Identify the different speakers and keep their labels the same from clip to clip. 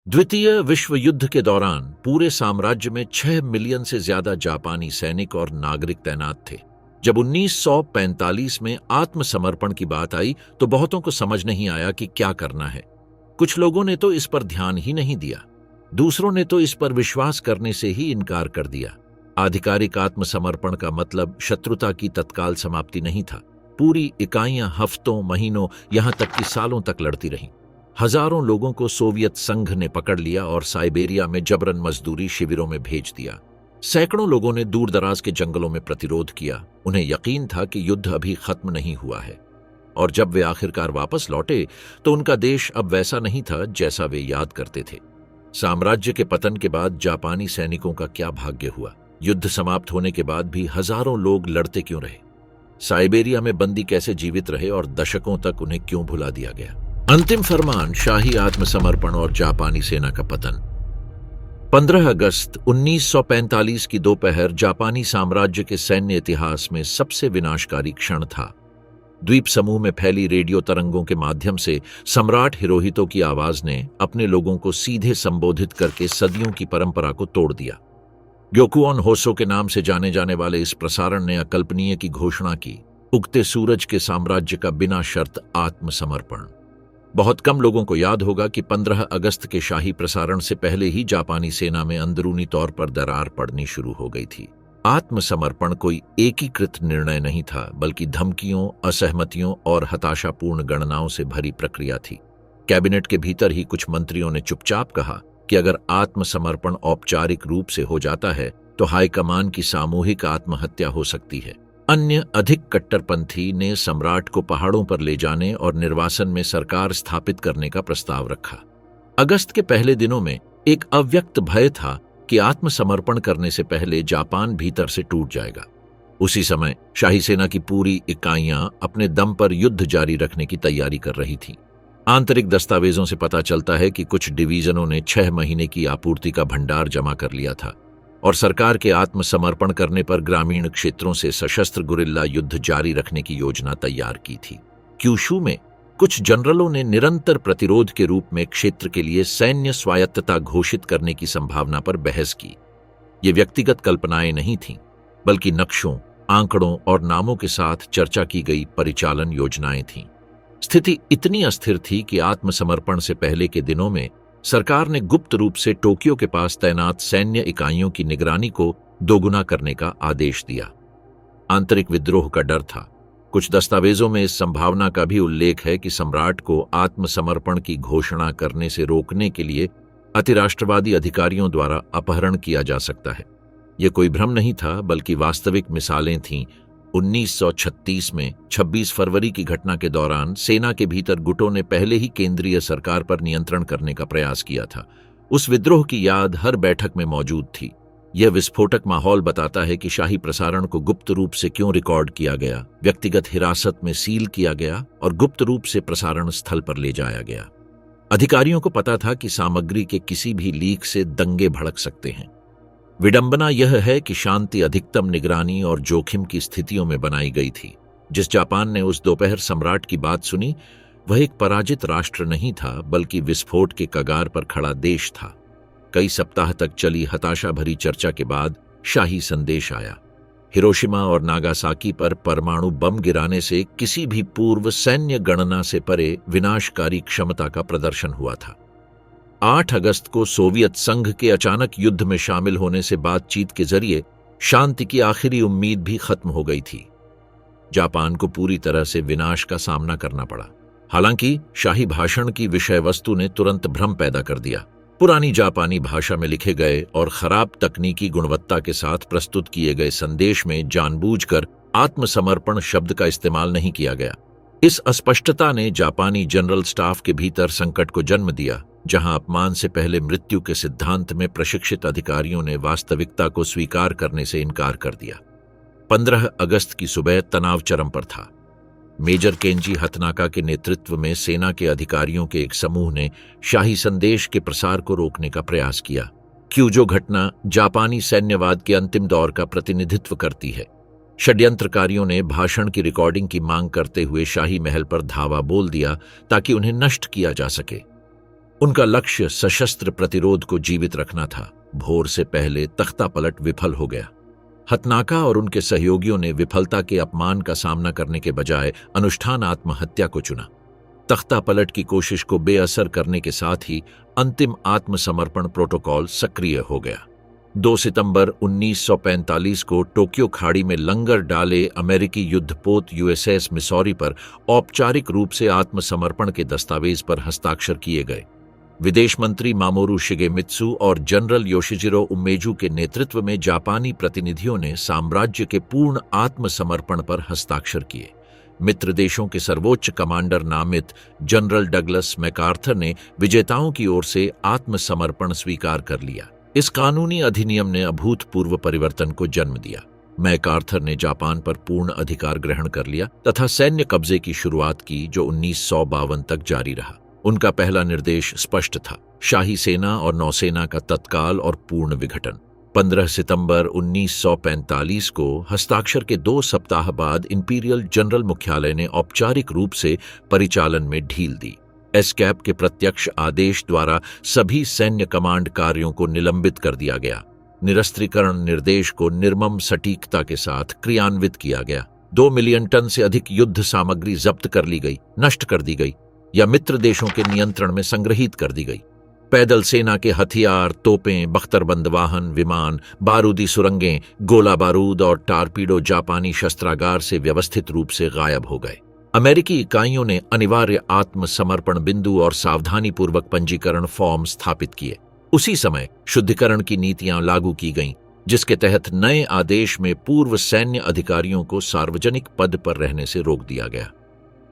Speaker 1: द्वितीय विश्व युद्ध के दौरान पूरे साम्राज्य में 6 मिलियन से ज्यादा जापानी सैनिक और नागरिक तैनात थे। जब 1945 में आत्मसमर्पण की बात आई तो बहुतों को समझ नहीं आया कि क्या करना है। कुछ लोगों ने तो इस पर ध्यान ही नहीं दिया, दूसरों ने तो इस पर विश्वास करने से ही इनकार कर दिया। आधिकारिक आत्मसमर्पण का मतलब शत्रुता की तत्काल समाप्ति नहीं था। पूरी इकाइयां हफ्तों, महीनों, यहां तक कि सालों तक लड़ती रहीं। हजारों लोगों को सोवियत संघ ने पकड़ लिया और साइबेरिया में जबरन मजदूरी शिविरों में भेज दिया। सैकड़ों लोगों ने दूर दराज के जंगलों में प्रतिरोध किया। उन्हें यकीन था कि युद्ध अभी खत्म नहीं हुआ है, और जब वे आखिरकार वापस लौटे तो उनका देश अब वैसा नहीं था जैसा वे याद करते थे। साम्राज्य के पतन के बाद जापानी सैनिकों का क्या भाग्य हुआ। युद्ध समाप्त होने के बाद भी हजारों लोग लड़ते क्यों रहे? साइबेरिया में बंदी कैसे जीवित रहे और दशकों तक उन्हें क्यों भुला दिया गया? अंतिम फरमान, शाही आत्मसमर्पण और जापानी सेना का पतन। 15 अगस्त 1945 की दोपहर जापानी साम्राज्य के सैन्य इतिहास में सबसे विनाशकारी क्षण था। द्वीप समूह में फैली रेडियो तरंगों के माध्यम से सम्राट हिरोहितो की आवाज ने अपने लोगों को सीधे संबोधित करके सदियों की परंपरा को तोड़ दिया। ग्योकुओन होसो के नाम से जाने जाने वाले इस प्रसारण ने अकल्पनीय की घोषणा की, उगते सूरज के साम्राज्य का बिना शर्त आत्मसमर्पण। बहुत कम लोगों को याद होगा कि 15 अगस्त के शाही प्रसारण से पहले ही जापानी सेना में अंदरूनी तौर पर दरार पड़नी शुरू हो गई थी। आत्मसमर्पण कोई एकीकृत निर्णय नहीं था, बल्कि धमकियों, असहमतियों और हताशापूर्ण गणनाओं से भरी प्रक्रिया थी। कैबिनेट के भीतर ही कुछ मंत्रियों ने चुपचाप कहा कि अगर आत्मसमर्पण औपचारिक रूप से हो जाता है तो हाईकमान की सामूहिक आत्महत्या हो सकती है। अन्य अधिक कट्टरपंथी ने सम्राट को पहाड़ों पर ले जाने और निर्वासन में सरकार स्थापित करने का प्रस्ताव रखा। अगस्त के पहले दिनों में एक अव्यक्त भय था कि आत्मसमर्पण करने से पहले जापान भीतर से टूट जाएगा। उसी समय शाही सेना की पूरी इकाइयां अपने दम पर युद्ध जारी रखने की तैयारी कर रही थीं। आंतरिक दस्तावेजों से पता चलता है कि कुछ डिवीजनों ने 6 महीने की आपूर्ति का भंडार जमा कर लिया था और सरकार के आत्मसमर्पण करने पर ग्रामीण क्षेत्रों से सशस्त्र गुरिल्ला युद्ध जारी रखने की योजना तैयार की थी। क्यूशू में कुछ जनरलों ने निरंतर प्रतिरोध के रूप में क्षेत्र के लिए सैन्य स्वायत्तता घोषित करने की संभावना पर बहस की। ये व्यक्तिगत कल्पनाएं नहीं थीं, बल्कि नक्शों, आंकड़ों और नामों के साथ चर्चा की गई परिचालन योजनाएं थीं। स्थिति इतनी अस्थिर थी कि आत्मसमर्पण से पहले के दिनों में सरकार ने गुप्त रूप से टोक्यो के पास तैनात सैन्य इकाइयों की निगरानी को दोगुना करने का आदेश दिया। आंतरिक विद्रोह का डर था। कुछ दस्तावेजों में इस संभावना का भी उल्लेख है कि सम्राट को आत्मसमर्पण की घोषणा करने से रोकने के लिए अतिराष्ट्रवादी अधिकारियों द्वारा अपहरण किया जा सकता है। यह कोई भ्रम नहीं था, बल्कि वास्तविक मिसालें थीं। 1936 में 26 फरवरी की घटना के दौरान सेना के भीतर गुटों ने पहले ही केंद्रीय सरकार पर नियंत्रण करने का प्रयास किया था। उस विद्रोह की याद हर बैठक में मौजूद थी। यह विस्फोटक माहौल बताता है कि शाही प्रसारण को गुप्त रूप से क्यों रिकॉर्ड किया गया, व्यक्तिगत हिरासत में सील किया गया और गुप्त रूप से प्रसारण स्थल पर ले जाया गया। अधिकारियों को पता था कि सामग्री के किसी भी लीक से दंगे भड़क सकते हैं। विडंबना यह है कि शांति अधिकतम निगरानी और जोखिम की स्थितियों में बनाई गई थी। जिस जापान ने उस दोपहर सम्राट की बात सुनी, वह एक पराजित राष्ट्र नहीं था, बल्कि विस्फोट के कगार पर खड़ा देश था। कई सप्ताह तक चली हताशा भरी चर्चा के बाद शाही संदेश आया। हिरोशिमा और नागासाकी पर परमाणु बम गिराने से किसी भी पूर्व सैन्य गणना से परे विनाशकारी क्षमता का प्रदर्शन हुआ था। 8 अगस्त को सोवियत संघ के अचानक युद्ध में शामिल होने से बातचीत के जरिए शांति की आखिरी उम्मीद भी खत्म हो गई थी। जापान को पूरी तरह से विनाश का सामना करना पड़ा। हालांकि शाही भाषण की विषय वस्तु ने तुरंत भ्रम पैदा कर दिया। पुरानी जापानी भाषा में लिखे गए और खराब तकनीकी गुणवत्ता के साथ प्रस्तुत किए गए संदेश में जानबूझकर आत्मसमर्पण शब्द का इस्तेमाल नहीं किया गया। इस अस्पष्टता ने जापानी जनरल स्टाफ के भीतर संकट को जन्म दिया, जहां अपमान से पहले मृत्यु के सिद्धांत में प्रशिक्षित अधिकारियों ने वास्तविकता को स्वीकार करने से इनकार कर दिया। 15 अगस्त की सुबह तनाव चरम पर था। मेजर केंजी हतनाका के नेतृत्व में सेना के अधिकारियों के एक समूह ने शाही संदेश के प्रसार को रोकने का प्रयास किया। क्यूजो घटना जापानी सैन्यवाद के अंतिम दौर का प्रतिनिधित्व करती है। षड्यंत्रकारियों ने भाषण की रिकॉर्डिंग की मांग करते हुए शाही महल पर धावा बोल दिया ताकि उन्हें नष्ट किया जा सके। उनका लक्ष्य सशस्त्र प्रतिरोध को जीवित रखना था। भोर से पहले तख्तापलट विफल हो गया। हथनाका और उनके सहयोगियों ने विफलता के अपमान का सामना करने के बजाय अनुष्ठान आत्महत्या को चुना। तख्तापलट की कोशिश को बेअसर करने के साथ ही अंतिम आत्मसमर्पण प्रोटोकॉल सक्रिय हो गया। 2 सितंबर 1945 को टोक्यो खाड़ी में लंगर डाले अमेरिकी युद्धपोत यूएसएस मिसौरी पर औपचारिक रूप से आत्मसमर्पण के दस्तावेज पर हस्ताक्षर किए गए। विदेश मंत्री मामोरू शिगेमित्सु और जनरल योशिजिरो उमेजू के नेतृत्व में जापानी प्रतिनिधियों ने साम्राज्य के पूर्ण आत्मसमर्पण पर हस्ताक्षर किए। मित्र देशों के सर्वोच्च कमांडर नामित जनरल डगलस मैकार्थर ने विजेताओं की ओर से आत्मसमर्पण स्वीकार कर लिया। इस कानूनी अधिनियम ने अभूतपूर्व परिवर्तन को जन्म दिया। मैकार्थर ने जापान पर पूर्ण अधिकार ग्रहण कर लिया तथा सैन्य कब्जे की शुरुआत की, जो 1952 तक जारी रहा। उनका पहला निर्देश स्पष्ट था: शाही सेना और नौसेना का तत्काल और पूर्ण विघटन। 15 सितंबर 1945 को हस्ताक्षर के 2 सप्ताह बाद इंपीरियल जनरल मुख्यालय ने औपचारिक रूप से परिचालन में ढील दी। एसकैप के प्रत्यक्ष आदेश द्वारा सभी सैन्य कमांड कार्यों को निलंबित कर दिया गया। निरस्त्रीकरण निर्देश को निर्मम सटीकता के साथ क्रियान्वित किया गया। 2 मिलियन टन से अधिक युद्ध सामग्री जब्त कर ली गई, नष्ट कर दी गई या मित्र देशों के नियंत्रण में संग्रहित कर दी गई। पैदल सेना के हथियार, तोपें, बख्तरबंद वाहन, विमान, बारूदी सुरंगें, गोला बारूद और टारपीडो जापानी शस्त्रागार से व्यवस्थित रूप से गायब हो गए। अमेरिकी इकाइयों ने अनिवार्य आत्मसमर्पण बिंदु और सावधानीपूर्वक पंजीकरण फॉर्म स्थापित किए। उसी समय शुद्धिकरण की नीतियां लागू की गईं, जिसके तहत नए आदेश में पूर्व सैन्य अधिकारियों को सार्वजनिक पद पर रहने से रोक दिया गया।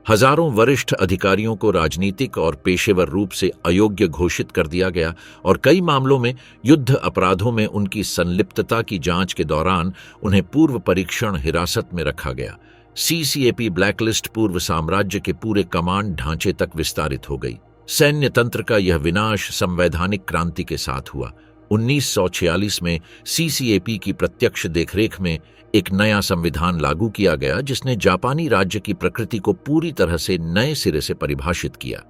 Speaker 1: हजारों वरिष्ठ अधिकारियों को राजनीतिक और पेशेवर रूप से अयोग्य घोषित कर दिया गया और कई मामलों में युद्ध अपराधों में उनकी संलिप्तता की जांच के दौरान उन्हें पूर्व परीक्षण हिरासत में रखा गया। सीसीएपी ब्लैकलिस्ट पूर्व साम्राज्य के पूरे कमांड ढांचे तक विस्तारित हो गई। सैन्य तंत्र का यह विनाश संवैधानिक क्रांति के साथ हुआ। 1946 में सीसीएपी की प्रत्यक्ष देखरेख में एक नया संविधान लागू किया गया, जिसने जापानी राज्य की प्रकृति को पूरी तरह से नए सिरे से परिभाषित किया।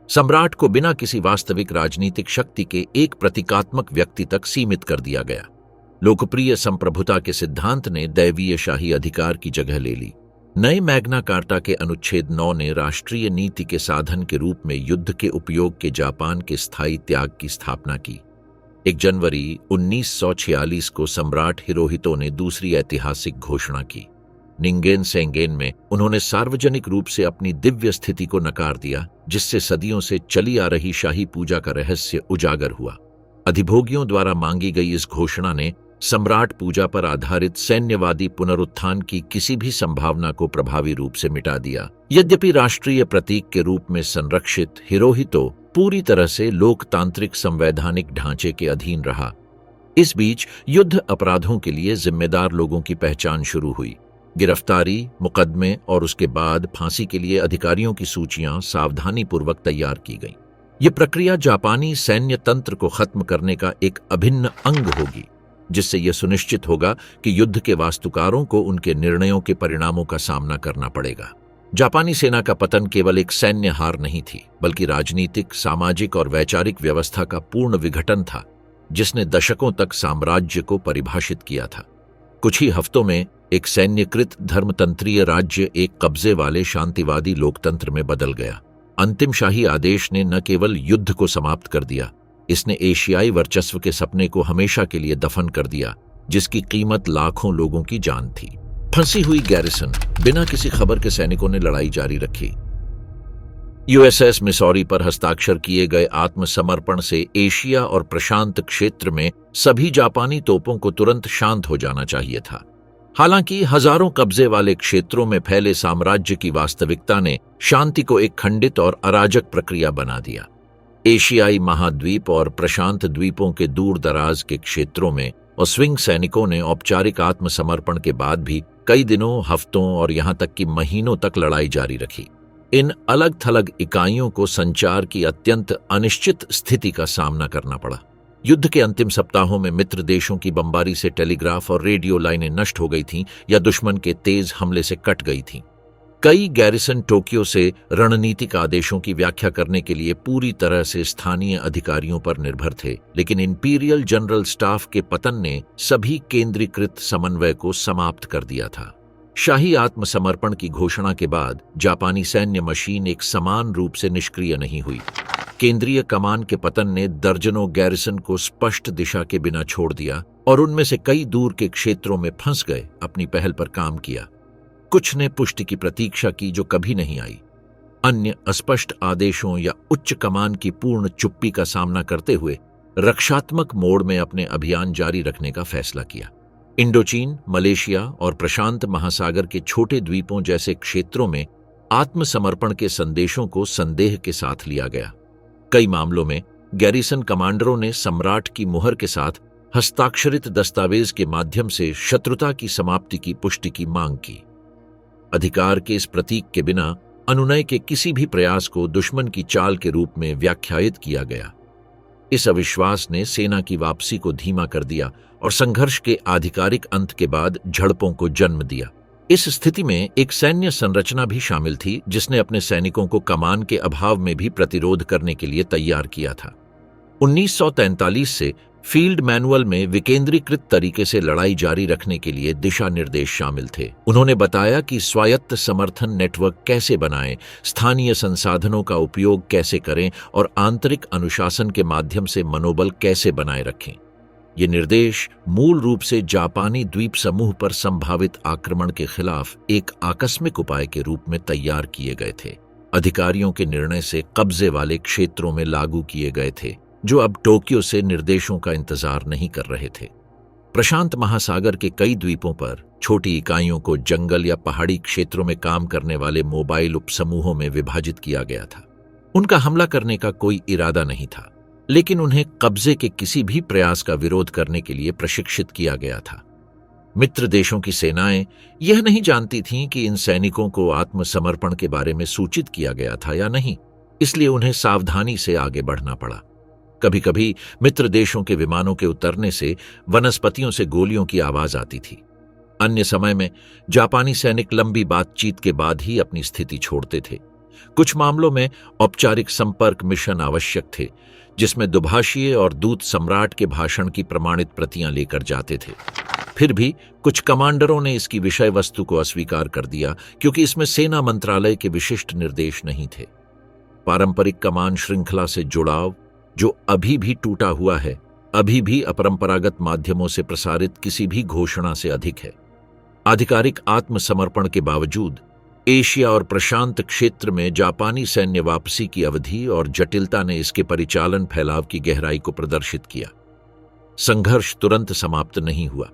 Speaker 1: सम्राट को बिना किसी वास्तविक राजनीतिक शक्ति के एक प्रतीकात्मक व्यक्ति तक सीमित कर दिया गया। लोकप्रिय संप्रभुता के सिद्धांत ने दैवीय शाही अधिकार की जगह ले ली। नए मैग्ना कार्टा के अनुच्छेद 9 ने राष्ट्रीय नीति के साधन के रूप में युद्ध के उपयोग के जापान के स्थायी त्याग की स्थापना की। 1 जनवरी 1946 को सम्राट हिरोहितो ने दूसरी ऐतिहासिक घोषणा की। निंगेन सेंगेन में उन्होंने सार्वजनिक रूप से अपनी दिव्य स्थिति को नकार दिया, जिससे सदियों से चली आ रही शाही पूजा का रहस्य उजागर हुआ। अधिभोगियों द्वारा मांगी गई इस घोषणा ने सम्राट पूजा पर आधारित सैन्यवादी पुनरुत्थान की किसी भी संभावना को प्रभावी रूप से मिटा दिया। यद्यपि राष्ट्रीय प्रतीक के रूप में संरक्षित हिरोहितो पूरी तरह से लोकतांत्रिक संवैधानिक ढांचे के अधीन रहा। इस बीच युद्ध अपराधों के लिए जिम्मेदार लोगों की पहचान शुरू हुई। गिरफ्तारी, मुकदमे और उसके बाद फांसी के लिए अधिकारियों की सूचियां सावधानीपूर्वक तैयार की गईं। ये प्रक्रिया जापानी सैन्य तंत्र को खत्म करने का एक अभिन्न अंग होगी, जिससे यह सुनिश्चित होगा कि युद्ध के वास्तुकारों को उनके निर्णयों के परिणामों का सामना करना पड़ेगा। जापानी सेना का पतन केवल एक सैन्य हार नहीं थी, बल्कि राजनीतिक, सामाजिक और वैचारिक व्यवस्था का पूर्ण विघटन था, जिसने दशकों तक साम्राज्य को परिभाषित किया था। कुछ ही हफ्तों में एक सैन्यकृत धर्मतंत्रीय राज्य एक कब्जे वाले शांतिवादी लोकतंत्र में बदल गया। अंतिम शाही आदेश ने न केवल युद्ध को समाप्त कर दिया, इसने एशियाई वर्चस्व के सपने को हमेशा के लिए दफन कर दिया, जिसकी कीमत लाखों लोगों की जान थी। फंसी हुई गैरिसन, बिना किसी खबर के सैनिकों ने लड़ाई जारी रखी। यूएसएस मिसौरी पर हस्ताक्षर किए गए आत्मसमर्पण से एशिया और प्रशांत क्षेत्र में सभी जापानी तोपों को तुरंत शांत हो जाना चाहिए था। हालांकि हजारों कब्जे वाले क्षेत्रों में फैले साम्राज्य की वास्तविकता ने शांति को एक खंडित और अराजक प्रक्रिया बना दिया। एशियाई महाद्वीप और प्रशांत द्वीपों के दूर दराज के क्षेत्रों में और स्विंग सैनिकों ने औपचारिक आत्मसमर्पण के बाद भी कई दिनों, हफ्तों और यहां तक कि महीनों तक लड़ाई जारी रखी। इन अलग थलग इकाइयों को संचार की अत्यंत अनिश्चित स्थिति का सामना करना पड़ा। युद्ध के अंतिम सप्ताहों में मित्र देशों की बमबारी से टेलीग्राफ और रेडियो लाइनें नष्ट हो गई थीं या दुश्मन के तेज हमले से कट गई थीं। कई गैरिसन टोक्यो से रणनीतिक आदेशों की व्याख्या करने के लिए पूरी तरह से स्थानीय अधिकारियों पर निर्भर थे, लेकिन इंपीरियल जनरल स्टाफ के पतन ने सभी केंद्रीकृत समन्वय को समाप्त कर दिया था। शाही आत्मसमर्पण की घोषणा के बाद जापानी सैन्य मशीन एक समान रूप से निष्क्रिय नहीं हुई। केंद्रीय कमान के पतन ने दर्जनों गैरिसन को स्पष्ट दिशा के बिना छोड़ दिया और उनमें से कई दूर के क्षेत्रों में फंस गए, अपनी पहल पर काम किया। कुछ ने पुष्टि की प्रतीक्षा की जो कभी नहीं आई। अन्य अस्पष्ट आदेशों या उच्च कमान की पूर्ण चुप्पी का सामना करते हुए रक्षात्मक मोड में अपने अभियान जारी रखने का फैसला किया। इंडोचीन, मलेशिया और प्रशांत महासागर के छोटे द्वीपों जैसे क्षेत्रों में आत्मसमर्पण के संदेशों को संदेह के साथ लिया गया। कई मामलों में गैरिसन कमांडरों ने सम्राट की मुहर के साथ हस्ताक्षरित दस्तावेज के माध्यम से शत्रुता की समाप्ति की पुष्टि की मांग की। अधिकार के इस प्रतीक के बिना अनुनय के किसी भी प्रयास को दुश्मन की चाल के रूप में व्याख्यायित किया गया। इस अविश्वास ने सेना की वापसी को धीमा कर दिया और संघर्ष के आधिकारिक अंत के बाद झड़पों को जन्म दिया। इस स्थिति में एक सैन्य संरचना भी शामिल थी जिसने अपने सैनिकों को कमान के अभाव में भी प्रतिरोध करने के लिए तैयार किया था। 1943 से फील्ड मैनुअल में विकेंद्रीकृत तरीके से लड़ाई जारी रखने के लिए दिशा निर्देश शामिल थे। उन्होंने बताया कि स्वायत्त समर्थन नेटवर्क कैसे बनाएं, स्थानीय संसाधनों का उपयोग कैसे करें और आंतरिक अनुशासन के माध्यम से मनोबल कैसे बनाए रखें। ये निर्देश मूल रूप से जापानी द्वीप समूह पर संभावित आक्रमण के खिलाफ एक आकस्मिक उपाय के रूप में तैयार किए गए थे। अधिकारियों के निर्णय से कब्जे वाले क्षेत्रों में लागू किए गए थे, जो अब टोक्यो से निर्देशों का इंतजार नहीं कर रहे थे। प्रशांत महासागर के कई द्वीपों पर छोटी इकाइयों को जंगल या पहाड़ी क्षेत्रों में काम करने वाले मोबाइल उपसमूहों में विभाजित किया गया था। उनका हमला करने का कोई इरादा नहीं था, लेकिन उन्हें कब्जे के किसी भी प्रयास का विरोध करने के लिए प्रशिक्षित किया गया था। मित्र देशों की सेनाएं यह नहीं जानती थीं कि इन सैनिकों को आत्मसमर्पण के बारे में सूचित किया गया था या नहीं, इसलिए उन्हें सावधानी से आगे बढ़ना पड़ा। कभी कभी मित्र देशों के विमानों के उतरने से वनस्पतियों से गोलियों की आवाज आती थी। अन्य समय में जापानी सैनिक लंबी बातचीत के बाद ही अपनी स्थिति छोड़ते थे। कुछ मामलों में औपचारिक संपर्क मिशन आवश्यक थे, जिसमें दुभाषीय और दूत सम्राट के भाषण की प्रमाणित प्रतियां लेकर जाते थे। फिर भी कुछ कमांडरों ने इसकी विषय वस्तु को अस्वीकार कर दिया क्योंकि इसमें सेना मंत्रालय के विशिष्ट निर्देश नहीं थे। पारंपरिक कमान श्रृंखला से जुड़ाव, जो अभी भी टूटा हुआ है, अभी भी अपरंपरागत माध्यमों से प्रसारित किसी भी घोषणा से अधिक है। आधिकारिक आत्मसमर्पण के बावजूद एशिया और प्रशांत क्षेत्र में जापानी सैन्य वापसी की अवधि और जटिलता ने इसके परिचालन फैलाव की गहराई को प्रदर्शित किया। संघर्ष तुरंत समाप्त नहीं हुआ।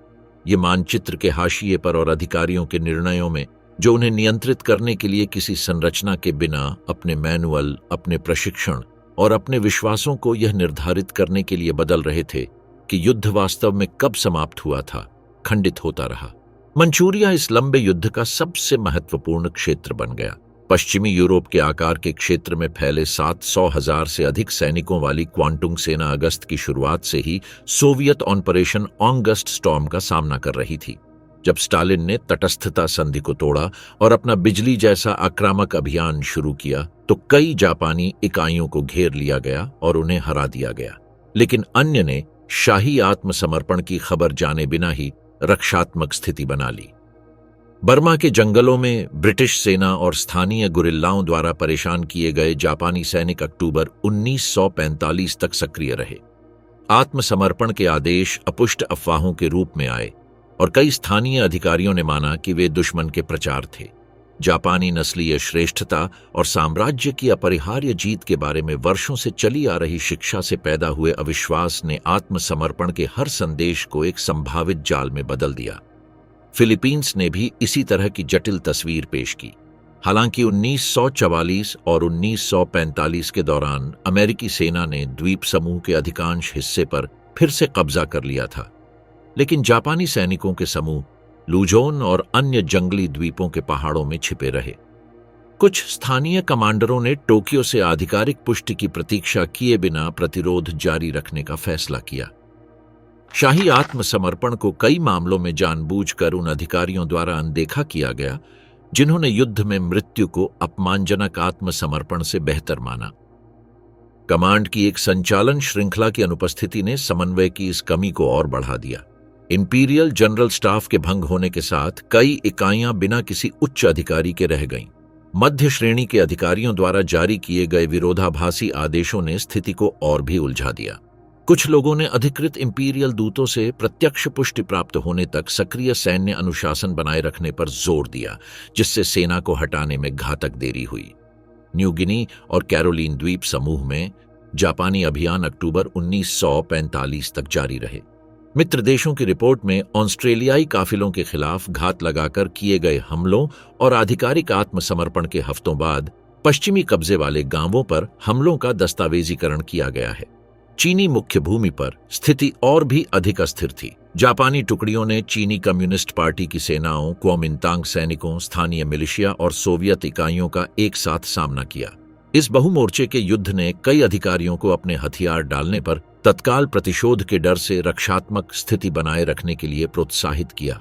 Speaker 1: ये मानचित्र के हाशिए पर और अधिकारियों के निर्णयों में, जो उन्हें नियंत्रित करने के लिए किसी संरचना के बिना अपने मैनुअल, अपने प्रशिक्षण और अपने विश्वासों को यह निर्धारित करने के लिए बदल रहे थे कि युद्ध वास्तव में कब समाप्त हुआ था, खंडित होता रहा। मंचूरिया इस लंबे युद्ध का सबसे महत्वपूर्ण क्षेत्र बन गया। पश्चिमी यूरोप के आकार के क्षेत्र में फैले 700,000 से अधिक सैनिकों वाली क्वांटुंग सेना अगस्त की शुरुआत से ही सोवियत ऑपरेशन ऑगस्ट स्टॉर्म का सामना कर रही थी। जब स्टालिन ने तटस्थता संधि को तोड़ा और अपना बिजली जैसा आक्रामक अभियान शुरू किया, तो कई जापानी इकाइयों को घेर लिया गया और उन्हें हरा दिया गया। लेकिन अन्य ने शाही आत्मसमर्पण की खबर जाने बिना ही रक्षात्मक स्थिति बना ली। बर्मा के जंगलों में ब्रिटिश सेना और स्थानीय गुरिल्लाओं द्वारा परेशान किए गए जापानी सैनिक अक्टूबर 1945 तक सक्रिय रहे। आत्मसमर्पण के आदेश अपुष्ट अफवाहों के रूप में आए और कई स्थानीय अधिकारियों ने माना कि वे दुश्मन के प्रचार थे। जापानी नस्लीय श्रेष्ठता और साम्राज्य की अपरिहार्य जीत के बारे में वर्षों से चली आ रही शिक्षा से पैदा हुए अविश्वास ने आत्मसमर्पण के हर संदेश को एक संभावित जाल में बदल दिया। फिलीपींस ने भी इसी तरह की जटिल तस्वीर पेश की। हालांकि 1944 और 1945 के दौरान अमेरिकी सेना ने द्वीप समूह के अधिकांश हिस्से पर फिर से कब्जा कर लिया था, लेकिन जापानी सैनिकों के समूह लुजोन और अन्य जंगली द्वीपों के पहाड़ों में छिपे रहे। कुछ स्थानीय कमांडरों ने टोक्यो से आधिकारिक पुष्टि की प्रतीक्षा किए बिना प्रतिरोध जारी रखने का फैसला किया। शाही आत्मसमर्पण को कई मामलों में जानबूझकर उन अधिकारियों द्वारा अनदेखा किया गया जिन्होंने युद्ध में मृत्यु को अपमानजनक आत्मसमर्पण से बेहतर माना। कमांड की एक संचालन श्रृंखला की अनुपस्थिति ने समन्वय की इस कमी को और बढ़ा दिया। इंपीरियल जनरल स्टाफ के भंग होने के साथ कई इकाइयां बिना किसी उच्च अधिकारी के रह गईं। मध्य श्रेणी के अधिकारियों द्वारा जारी किए गए विरोधाभासी आदेशों ने स्थिति को और भी उलझा दिया। कुछ लोगों ने अधिकृत इंपीरियल दूतों से प्रत्यक्ष पुष्टि प्राप्त होने तक सक्रिय सैन्य अनुशासन बनाए रखने पर जोर दिया, जिससे सेना को हटाने में घातक देरी हुई। न्यू गिनी और कैरोलीन द्वीप समूह में जापानी अभियान अक्टूबर 1945 तक जारी रहे। मित्र देशों की रिपोर्ट में ऑस्ट्रेलियाई काफिलों के खिलाफ घात लगाकर किए गए हमलों और आधिकारिक आत्मसमर्पण के हफ्तों बाद पश्चिमी कब्जे वाले गांवों पर हमलों का दस्तावेजीकरण किया गया है। चीनी मुख्य भूमि पर स्थिति और भी अधिक अस्थिर थी। जापानी टुकड़ियों ने चीनी कम्युनिस्ट पार्टी की सेनाओं, कुओमिंतांग सैनिकों, स्थानीय मिलिशिया और सोवियत इकाइयों का एक साथ सामना किया। इस बहुमोर्चे के युद्ध ने कई अधिकारियों को अपने हथियार डालने पर तत्काल प्रतिशोध के डर से रक्षात्मक स्थिति बनाए रखने के लिए प्रोत्साहित किया।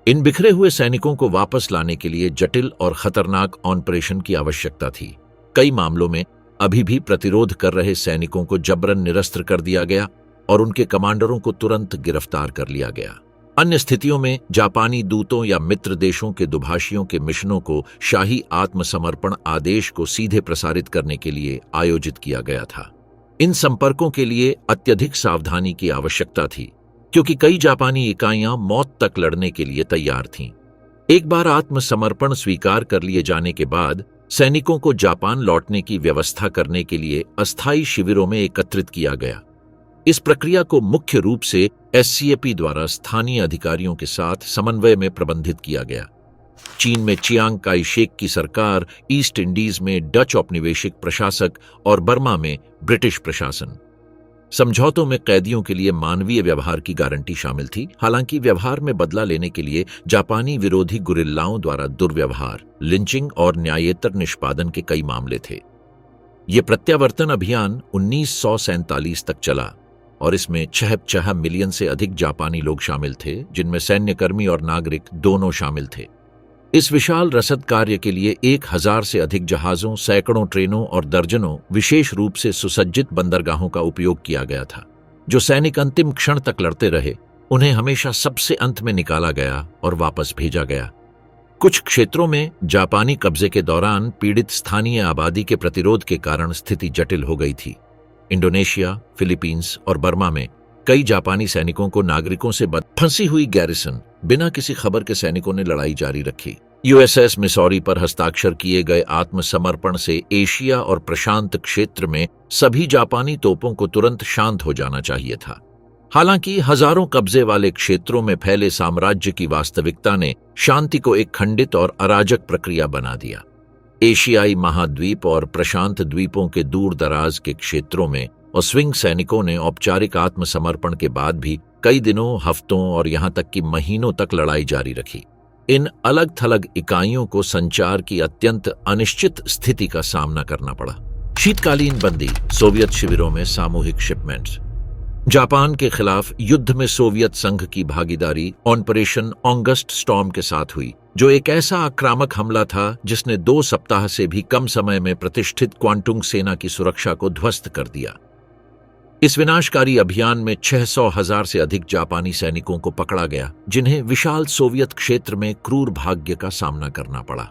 Speaker 1: इन बिखरे हुए सैनिकों को वापस लाने के लिए जटिल और खतरनाक ऑपरेशन की आवश्यकता थी। कई मामलों में अभी भी प्रतिरोध कर रहे सैनिकों को जबरन निरस्त्र कर दिया गया और उनके कमांडरों को तुरंत गिरफ्तार कर लिया गया। अन्य स्थितियों में जापानी दूतों या मित्र देशों के दुभाषियों के मिशनों को शाही आत्मसमर्पण आदेश को सीधे प्रसारित करने के लिए आयोजित किया गया था। इन संपर्कों के लिए अत्यधिक सावधानी की आवश्यकता थी, क्योंकि कई जापानी इकाइयां मौत तक लड़ने के लिए तैयार थीं। एक बार आत्मसमर्पण स्वीकार कर लिए जाने के बाद सैनिकों को जापान लौटने की व्यवस्था करने के लिए अस्थायी शिविरों में एकत्रित किया गया। इस प्रक्रिया को मुख्य रूप से एससीएपी द्वारा स्थानीय अधिकारियों के साथ समन्वय में प्रबंधित किया गया। चीन में चियांग काई शेक की सरकार, ईस्ट इंडीज में डच औपनिवेशिक प्रशासक और बर्मा में ब्रिटिश प्रशासन। समझौतों में कैदियों के लिए मानवीय व्यवहार की गारंटी शामिल थी। हालांकि व्यवहार में बदला लेने के लिए जापानी विरोधी गुरिल्लाओं द्वारा दुर्व्यवहार, लिंचिंग और न्यायेतर निष्पादन के कई मामले थे। ये प्रत्यावर्तन अभियान 1947 तक चला और इसमें 6 मिलियन से अधिक जापानी लोग शामिल थे, जिनमें सैन्यकर्मी और नागरिक दोनों शामिल थे। इस विशाल रसद कार्य के लिए 1000 से अधिक जहाजों, सैकड़ों ट्रेनों और दर्जनों विशेष रूप से सुसज्जित बंदरगाहों का उपयोग किया गया था। जो सैनिक अंतिम क्षण तक लड़ते रहे, उन्हें हमेशा सबसे अंत में निकाला गया और वापस भेजा गया। कुछ क्षेत्रों में जापानी कब्जे के दौरान पीड़ित स्थानीय आबादी के प्रतिरोध के कारण स्थिति जटिल हो गई थी। इंडोनेशिया, फिलीपींस और बर्मा में कई जापानी सैनिकों को नागरिकों से फंसी हुई गैरिसन बिना किसी खबर के सैनिकों ने लड़ाई जारी रखी। यूएसएस मिसौरी पर हस्ताक्षर किए गए आत्मसमर्पण से एशिया और प्रशांत क्षेत्र में सभी जापानी तोपों को तुरंत शांत हो जाना चाहिए था। हालांकि हजारों कब्जे वाले क्षेत्रों में फैले साम्राज्य की वास्तविकता ने शांति को एक खंडित और अराजक प्रक्रिया बना दिया। एशियाई महाद्वीप और प्रशांत द्वीपों के दूर दराज के क्षेत्रों में स्विंग सैनिकों ने औपचारिक आत्मसमर्पण के बाद भी कई दिनों, हफ्तों और यहां तक कि महीनों तक लड़ाई जारी रखी। इन अलग थलग इकाइयों को संचार की अत्यंत अनिश्चित स्थिति का सामना करना पड़ा। शीतकालीन बंदी, सोवियत शिविरों में सामूहिक शिपमेंट्स। जापान के खिलाफ युद्ध में सोवियत संघ की भागीदारी ऑपरेशन ऑगस्ट स्टॉर्म के साथ हुई, जो एक ऐसा आक्रामक हमला था जिसने 2 सप्ताह से भी कम समय में प्रतिष्ठित क्वांटुंग सेना की सुरक्षा को ध्वस्त कर दिया। इस विनाशकारी अभियान में 600,000 से अधिक जापानी सैनिकों को पकड़ा गया, जिन्हें विशाल सोवियत क्षेत्र में क्रूर भाग्य का सामना करना पड़ा।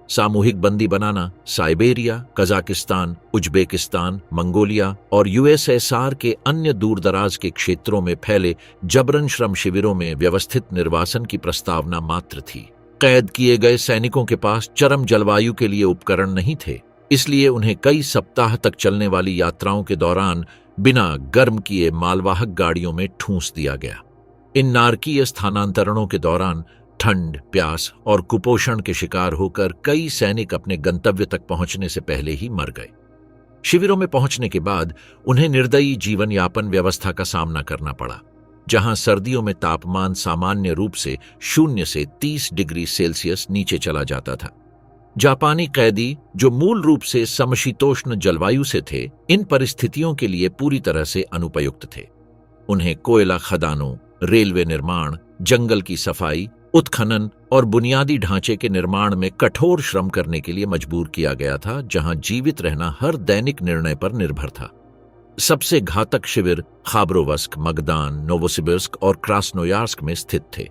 Speaker 1: सामूहिक बंदी बनाना साइबेरिया, कजाकिस्तान, उज्बेकिस्तान, मंगोलिया और यूएसएसआर के अन्य दूरदराज के क्षेत्रों में फैले जबरन श्रम शिविरों में व्यवस्थित निर्वासन की प्रस्तावना मात्र थी। कैद किए गए सैनिकों के पास चरम जलवायु के लिए उपकरण नहीं थे, इसलिए उन्हें कई सप्ताह तक चलने वाली यात्राओं के दौरान बिना गर्म किए मालवाहक गाड़ियों में ठूंस दिया गया। इन नारकीय स्थानांतरणों के दौरान ठंड, प्यास और कुपोषण के शिकार होकर कई सैनिक अपने गंतव्य तक पहुंचने से पहले ही मर गए। शिविरों में पहुंचने के बाद उन्हें निर्दयी जीवन यापन व्यवस्था का सामना करना पड़ा, जहां सर्दियों में तापमान सामान्य रूप से 0 से 30 डिग्री सेल्सियस नीचे चला जाता था। जापानी कैदी, जो मूल रूप से समशीतोष्ण जलवायु से थे, इन परिस्थितियों के लिए पूरी तरह से अनुपयुक्त थे। उन्हें कोयला खदानों, रेलवे निर्माण, जंगल की सफाई उत्खनन और बुनियादी ढांचे के निर्माण में कठोर श्रम करने के लिए मजबूर किया गया था, जहां जीवित रहना हर दैनिक निर्णय पर निर्भर था। सबसे घातक शिविर खाबरोवस्क, मगदान, नोवोसिबिर्स्क और क्रास्नोयार्स्क में स्थित थे।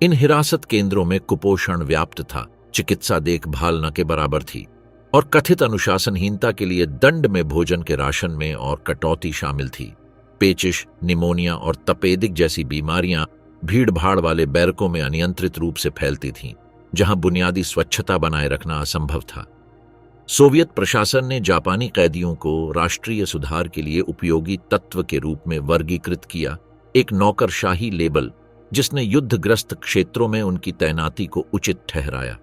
Speaker 1: इन हिरासत केंद्रों में कुपोषण व्याप्त था, चिकित्सा देखभाल न के बराबर थी और कथित अनुशासनहीनता के लिए दंड में भोजन के राशन में और कटौती शामिल थी। पेचिश, निमोनिया और तपेदिक जैसी बीमारियां भीड़-भाड़ वाले बैरकों में अनियंत्रित रूप से फैलती थीं, जहां बुनियादी स्वच्छता बनाए रखना असंभव था। सोवियत प्रशासन ने जापानी कैदियों को राष्ट्रीय सुधार के लिए उपयोगी तत्व के रूप में वर्गीकृत किया, एक नौकरशाही लेबल जिसने युद्धग्रस्त क्षेत्रों में उनकी तैनाती को उचित ठहराया।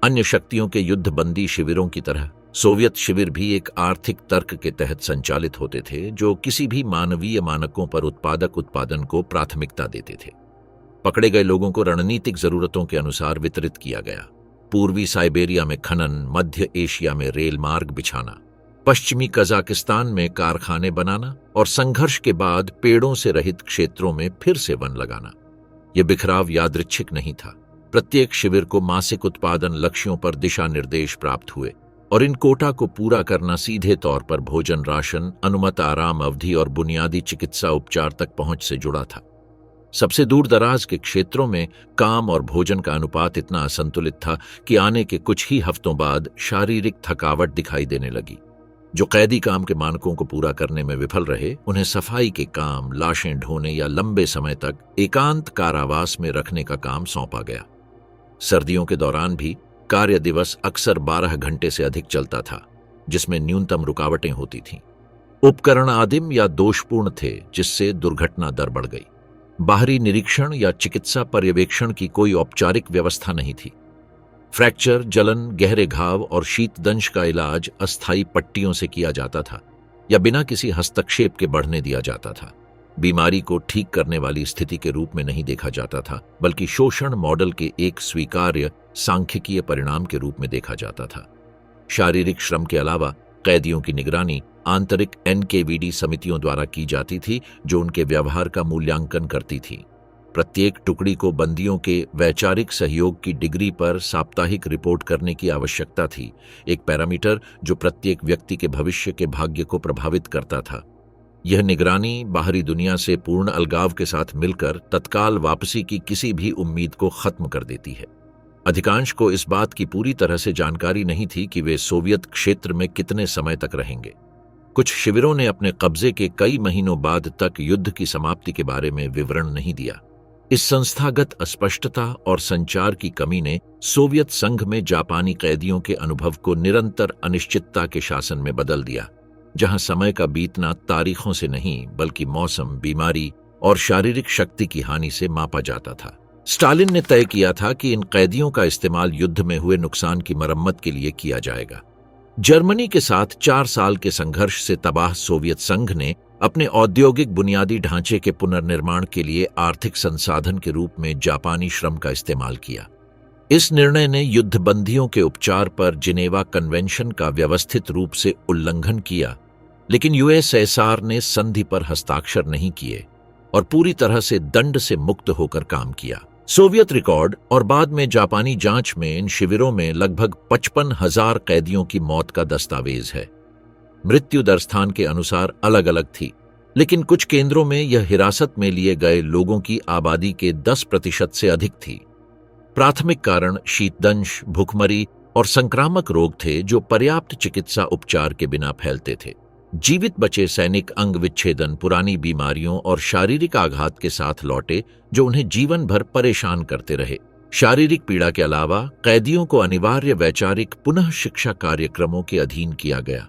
Speaker 1: अन्य शक्तियों के युद्धबंदी शिविरों की तरह सोवियत शिविर भी एक आर्थिक तर्क के तहत संचालित होते थे, जो किसी भी मानवीय मानकों पर उत्पादक उत्पादन को प्राथमिकता देते थे। पकड़े गए लोगों को रणनीतिक जरूरतों के अनुसार वितरित किया गया। पूर्वी साइबेरिया में खनन, मध्य एशिया में रेल मार्ग बिछाना, पश्चिमी कजाकिस्तान में कारखाने बनाना और संघर्ष के बाद पेड़ों से रहित क्षेत्रों में फिर से वन लगाना। यह बिखराव यादृच्छिक नहीं था। प्रत्येक शिविर को मासिक उत्पादन लक्ष्यों पर दिशा निर्देश प्राप्त हुए और इन कोटा को पूरा करना सीधे तौर पर भोजन राशन, अनुमत आराम अवधि और बुनियादी चिकित्सा उपचार तक पहुंच से जुड़ा था। सबसे दूर दराज के क्षेत्रों में काम और भोजन का अनुपात इतना असंतुलित था कि आने के कुछ ही हफ्तों बाद शारीरिक थकावट दिखाई देने लगी। जो कैदी काम के मानकों को पूरा करने में विफल रहे, उन्हें सफाई के काम, लाशें ढोने या लंबे समय तक एकांत कारावास में रखने का काम सौंपा गया। सर्दियों के दौरान भी कार्य दिवस अक्सर 12 घंटे से अधिक चलता था, जिसमें न्यूनतम रुकावटें होती थीं। उपकरण आदिम या दोषपूर्ण थे, जिससे दुर्घटना दर बढ़ गई। बाहरी निरीक्षण या चिकित्सा पर्यवेक्षण की कोई औपचारिक व्यवस्था नहीं थी। फ्रैक्चर, जलन, गहरे घाव और शीतदंश का इलाज अस्थायी पट्टियों से किया जाता था या बिना किसी हस्तक्षेप के बढ़ने दिया जाता था। बीमारी को ठीक करने वाली स्थिति के रूप में नहीं देखा जाता था, बल्कि शोषण मॉडल के एक स्वीकार्य सांख्यिकीय परिणाम के रूप में देखा जाता था। शारीरिक श्रम के अलावा कैदियों की निगरानी आंतरिक एनकेवीडी समितियों द्वारा की जाती थी, जो उनके व्यवहार का मूल्यांकन करती थी। प्रत्येक टुकड़ी को बंदियों के वैचारिक सहयोग की डिग्री पर साप्ताहिक रिपोर्ट करने की आवश्यकता थी, एक पैरामीटर जो प्रत्येक व्यक्ति के भविष्य के भाग्य को प्रभावित करता था। यह निगरानी बाहरी दुनिया से पूर्ण अलगाव के साथ मिलकर तत्काल वापसी की किसी भी उम्मीद को खत्म कर देती है। अधिकांश को इस बात की पूरी तरह से जानकारी नहीं थी कि वे सोवियत क्षेत्र में कितने समय तक रहेंगे। कुछ शिविरों ने अपने कब्जे के कई महीनों बाद तक युद्ध की समाप्ति के बारे में विवरण नहीं दिया। इस संस्थागत अस्पष्टता और संचार की कमी ने सोवियत संघ में जापानी कैदियों के अनुभव को निरंतर अनिश्चितता के शासन में बदल दिया, जहां समय का बीतना तारीखों से नहीं बल्कि मौसम, बीमारी और शारीरिक शक्ति की हानि से मापा जाता था। स्टालिन ने तय किया था कि इन कैदियों का इस्तेमाल युद्ध में हुए नुकसान की मरम्मत के लिए किया जाएगा। जर्मनी के साथ 4 साल के संघर्ष से तबाह सोवियत संघ ने अपने औद्योगिक बुनियादी ढांचे के पुनर्निर्माण के लिए आर्थिक संसाधन के रूप में जापानी श्रम का इस्तेमाल किया। इस निर्णय ने युद्धबंदियों के उपचार पर जिनेवा कन्वेंशन का व्यवस्थित रूप से उल्लंघन किया, लेकिन यूएसएसआर ने संधि पर हस्ताक्षर नहीं किए और पूरी तरह से दंड से मुक्त होकर काम किया। सोवियत रिकॉर्ड और बाद में जापानी जांच में इन शिविरों में लगभग 55,000 कैदियों की मौत का दस्तावेज है। मृत्यु दर स्थान के अनुसार अलग अलग थी, लेकिन कुछ केंद्रों में यह हिरासत में लिए गए लोगों की आबादी के 10% से अधिक थी। प्राथमिक कारण शीतदंश, भूखमरी और संक्रामक रोग थे, जो पर्याप्त चिकित्सा उपचार के बिना फैलते थे। जीवित बचे सैनिक अंग विच्छेदन, पुरानी बीमारियों और शारीरिक आघात के साथ लौटे, जो उन्हें जीवन भर परेशान करते रहे। शारीरिक पीड़ा के अलावा कैदियों को अनिवार्य वैचारिक पुनः शिक्षा कार्यक्रमों के अधीन किया गया।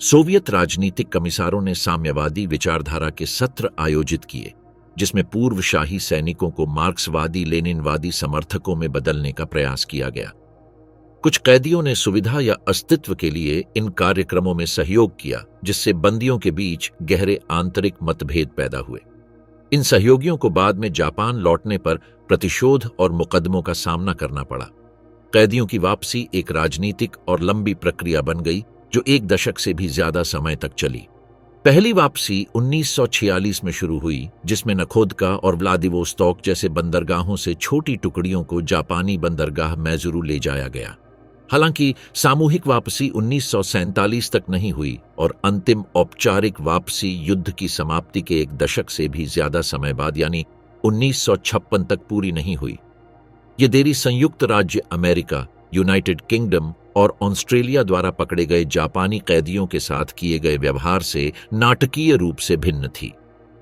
Speaker 1: सोवियत राजनीतिक कमिसारों ने साम्यवादी विचारधारा के सत्र आयोजित किए, जिसमें पूर्वशाही सैनिकों को मार्क्सवादी लेनिनवादी समर्थकों में बदलने का प्रयास किया गया। कुछ कैदियों ने सुविधा या अस्तित्व के लिए इन कार्यक्रमों में सहयोग किया, जिससे बंदियों के बीच गहरे आंतरिक मतभेद पैदा हुए। इन सहयोगियों को बाद में जापान लौटने पर प्रतिशोध और मुकदमों का सामना करना पड़ा। कैदियों की वापसी एक राजनीतिक और लंबी प्रक्रिया बन गई, जो 1 दशक से भी ज्यादा समय तक चली। पहली वापसी 1946 में शुरू हुई, जिसमें नखोदका और व्लादिवोस्तोक जैसे बंदरगाहों से छोटी टुकड़ियों को जापानी बंदरगाह मैज़ुरु ले जाया गया। हालांकि सामूहिक वापसी 1947 तक नहीं हुई और अंतिम औपचारिक वापसी युद्ध की समाप्ति के एक दशक से भी ज्यादा समय बाद यानी 1956 तक पूरी नहीं हुई। ये देरी संयुक्त राज्य अमेरिका, यूनाइटेड किंगडम और ऑस्ट्रेलिया द्वारा पकड़े गए जापानी कैदियों के साथ किए गए व्यवहार से नाटकीय रूप से भिन्न थी।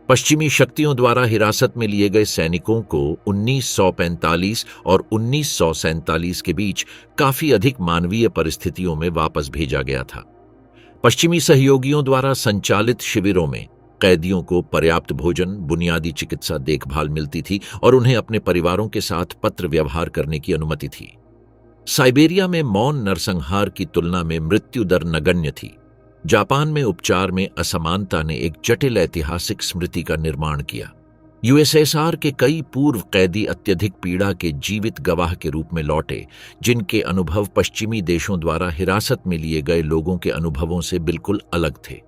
Speaker 1: पश्चिमी शक्तियों द्वारा हिरासत में लिए गए सैनिकों को 1945 और 1947 के बीच काफी अधिक मानवीय परिस्थितियों में वापस भेजा गया था। पश्चिमी सहयोगियों द्वारा संचालित शिविरों में कैदियों को पर्याप्त भोजन, बुनियादी चिकित्सा देखभाल मिलती थी और उन्हें अपने परिवारों के साथ पत्र व्यवहार करने की अनुमति थी। साइबेरिया में मौन नरसंहार की तुलना में मृत्यु दर नगण्य थी। जापान में उपचार में असमानता ने एक जटिल ऐतिहासिक स्मृति का निर्माण किया। यूएसएसआर के कई पूर्व कैदी अत्यधिक पीड़ा के जीवित गवाह के रूप में लौटे, जिनके अनुभव पश्चिमी देशों द्वारा हिरासत में लिए गए लोगों के अनुभवों से बिल्कुल अलग थे।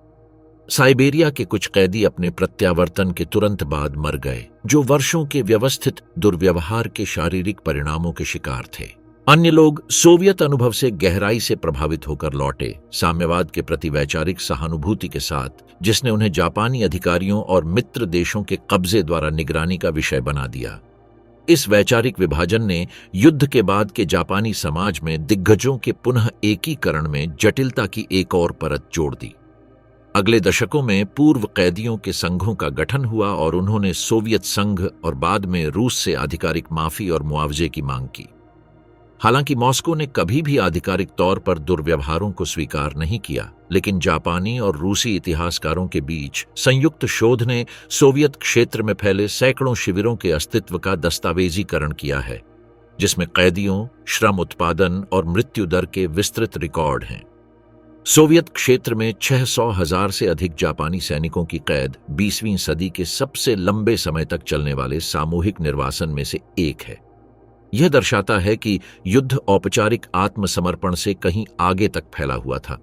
Speaker 1: साइबेरिया के कुछ कैदी अपने प्रत्यावर्तन के तुरंत बाद मर गए, जो वर्षों के व्यवस्थित दुर्व्यवहार के शारीरिक परिणामों के शिकार थे। अन्य लोग सोवियत अनुभव से गहराई से प्रभावित होकर लौटे, साम्यवाद के प्रति वैचारिक सहानुभूति के साथ, जिसने उन्हें जापानी अधिकारियों और मित्र देशों के कब्जे द्वारा निगरानी का विषय बना दिया। इस वैचारिक विभाजन ने युद्ध के बाद के जापानी समाज में दिग्गजों के पुनः एकीकरण में जटिलता की एक और परत जोड़ दी। अगले दशकों में पूर्व कैदियों के संघों का गठन हुआ और उन्होंने सोवियत संघ और बाद में रूस से आधिकारिक माफी और मुआवजे की मांग की। हालांकि मॉस्को ने कभी भी आधिकारिक तौर पर दुर्व्यवहारों को स्वीकार नहीं किया, लेकिन जापानी और रूसी इतिहासकारों के बीच संयुक्त शोध ने सोवियत क्षेत्र में फैले सैकड़ों शिविरों के अस्तित्व का दस्तावेजीकरण किया है, जिसमें कैदियों, श्रम उत्पादन और मृत्यु दर के विस्तृत रिकॉर्ड हैं। सोवियत क्षेत्र में 600,000 से अधिक जापानी सैनिकों की कैद 20वीं सदी के सबसे लंबे समय तक चलने वाले सामूहिक निर्वासन में से एक है। यह दर्शाता है कि युद्ध औपचारिक आत्मसमर्पण से कहीं आगे तक फैला हुआ था,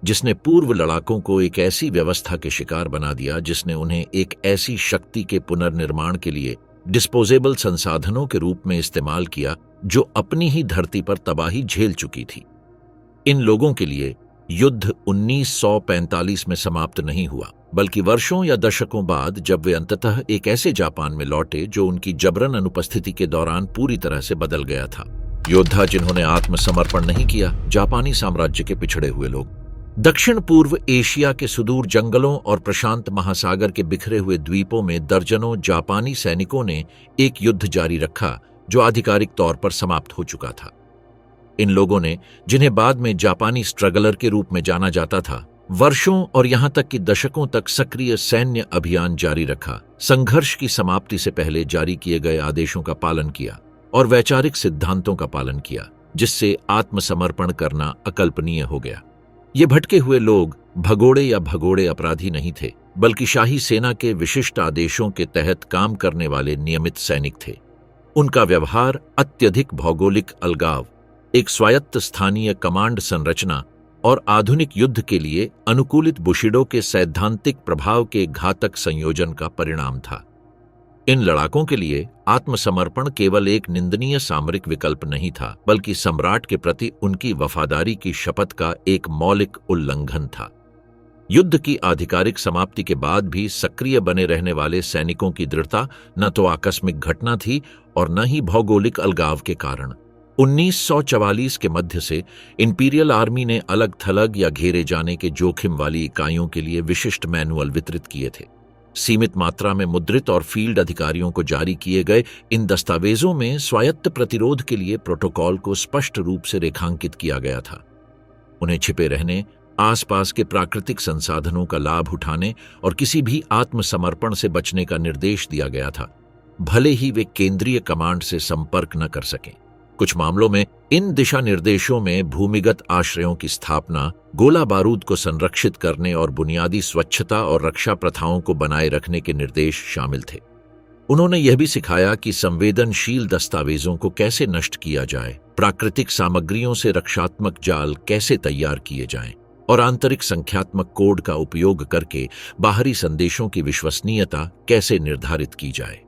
Speaker 1: जिसने पूर्व लड़ाकों को एक ऐसी व्यवस्था के शिकार बना दिया जिसने उन्हें एक ऐसी शक्ति के पुनर्निर्माण के लिए डिस्पोजेबल संसाधनों के रूप में इस्तेमाल किया जो अपनी ही धरती पर तबाही झेल चुकी थी। इन लोगों के लिए युद्ध 1945 में समाप्त नहीं हुआ, बल्कि वर्षों या दशकों बाद, जब वे अंततः एक ऐसे जापान में लौटे जो उनकी जबरन अनुपस्थिति के दौरान पूरी तरह से बदल गया था। योद्धा जिन्होंने आत्मसमर्पण नहीं किया, जापानी साम्राज्य के पिछड़े हुए लोग। दक्षिण पूर्व एशिया के सुदूर जंगलों और प्रशांत महासागर के बिखरे हुए द्वीपों में दर्जनों जापानी सैनिकों ने एक युद्ध जारी रखा जो आधिकारिक तौर पर समाप्त हो चुका था। इन लोगों ने, जिन्हें बाद में जापानी स्ट्रगलर के रूप में जाना जाता था, वर्षों और यहां तक कि दशकों तक सक्रिय सैन्य अभियान जारी रखा, संघर्ष की समाप्ति से पहले जारी किए गए आदेशों का पालन किया और वैचारिक सिद्धांतों का पालन किया, जिससे आत्मसमर्पण करना अकल्पनीय हो गया। ये भटके हुए लोग भगोड़े या भगोड़े अपराधी नहीं थे, बल्कि शाही सेना के विशिष्ट आदेशों के तहत काम करने वाले नियमित सैनिक थे। उनका व्यवहार अत्यधिक भौगोलिक अलगाव, एक स्वायत्त स्थानीय कमांड संरचना और आधुनिक युद्ध के लिए अनुकूलित बुशिडो के सैद्धांतिक प्रभाव के घातक संयोजन का परिणाम था। इन लड़ाकों के लिए आत्मसमर्पण केवल एक निंदनीय सामरिक विकल्प नहीं था, बल्कि सम्राट के प्रति उनकी वफादारी की शपथ का एक मौलिक उल्लंघन था। युद्ध की आधिकारिक समाप्ति के बाद भी सक्रिय बने रहने वाले सैनिकों की दृढ़ता न तो आकस्मिक घटना थी और न ही भौगोलिक अलगाव के कारण। 1944 के मध्य से इंपीरियल आर्मी ने अलग थलग या घेरे जाने के जोखिम वाली इकाइयों के लिए विशिष्ट मैनुअल वितरित किए थे। सीमित मात्रा में मुद्रित और फील्ड अधिकारियों को जारी किए गए इन दस्तावेजों में स्वायत्त प्रतिरोध के लिए प्रोटोकॉल को स्पष्ट रूप से रेखांकित किया गया था। उन्हें छिपे रहने, आसपास के प्राकृतिक संसाधनों का लाभ उठाने और किसी भी आत्मसमर्पण से बचने का निर्देश दिया गया था, भले ही वे केंद्रीय कमांड से संपर्क न कर सकें। कुछ मामलों में इन दिशा निर्देशों में भूमिगत आश्रयों की स्थापना, गोला बारूद को संरक्षित करने और बुनियादी स्वच्छता और रक्षा प्रथाओं को बनाए रखने के निर्देश शामिल थे। उन्होंने यह भी सिखाया कि संवेदनशील दस्तावेजों को कैसे नष्ट किया जाए, प्राकृतिक सामग्रियों से रक्षात्मक जाल कैसे तैयार किए जाएं और आंतरिक संख्यात्मक कोड का उपयोग करके बाहरी संदेशों की विश्वसनीयता कैसे निर्धारित की जाए।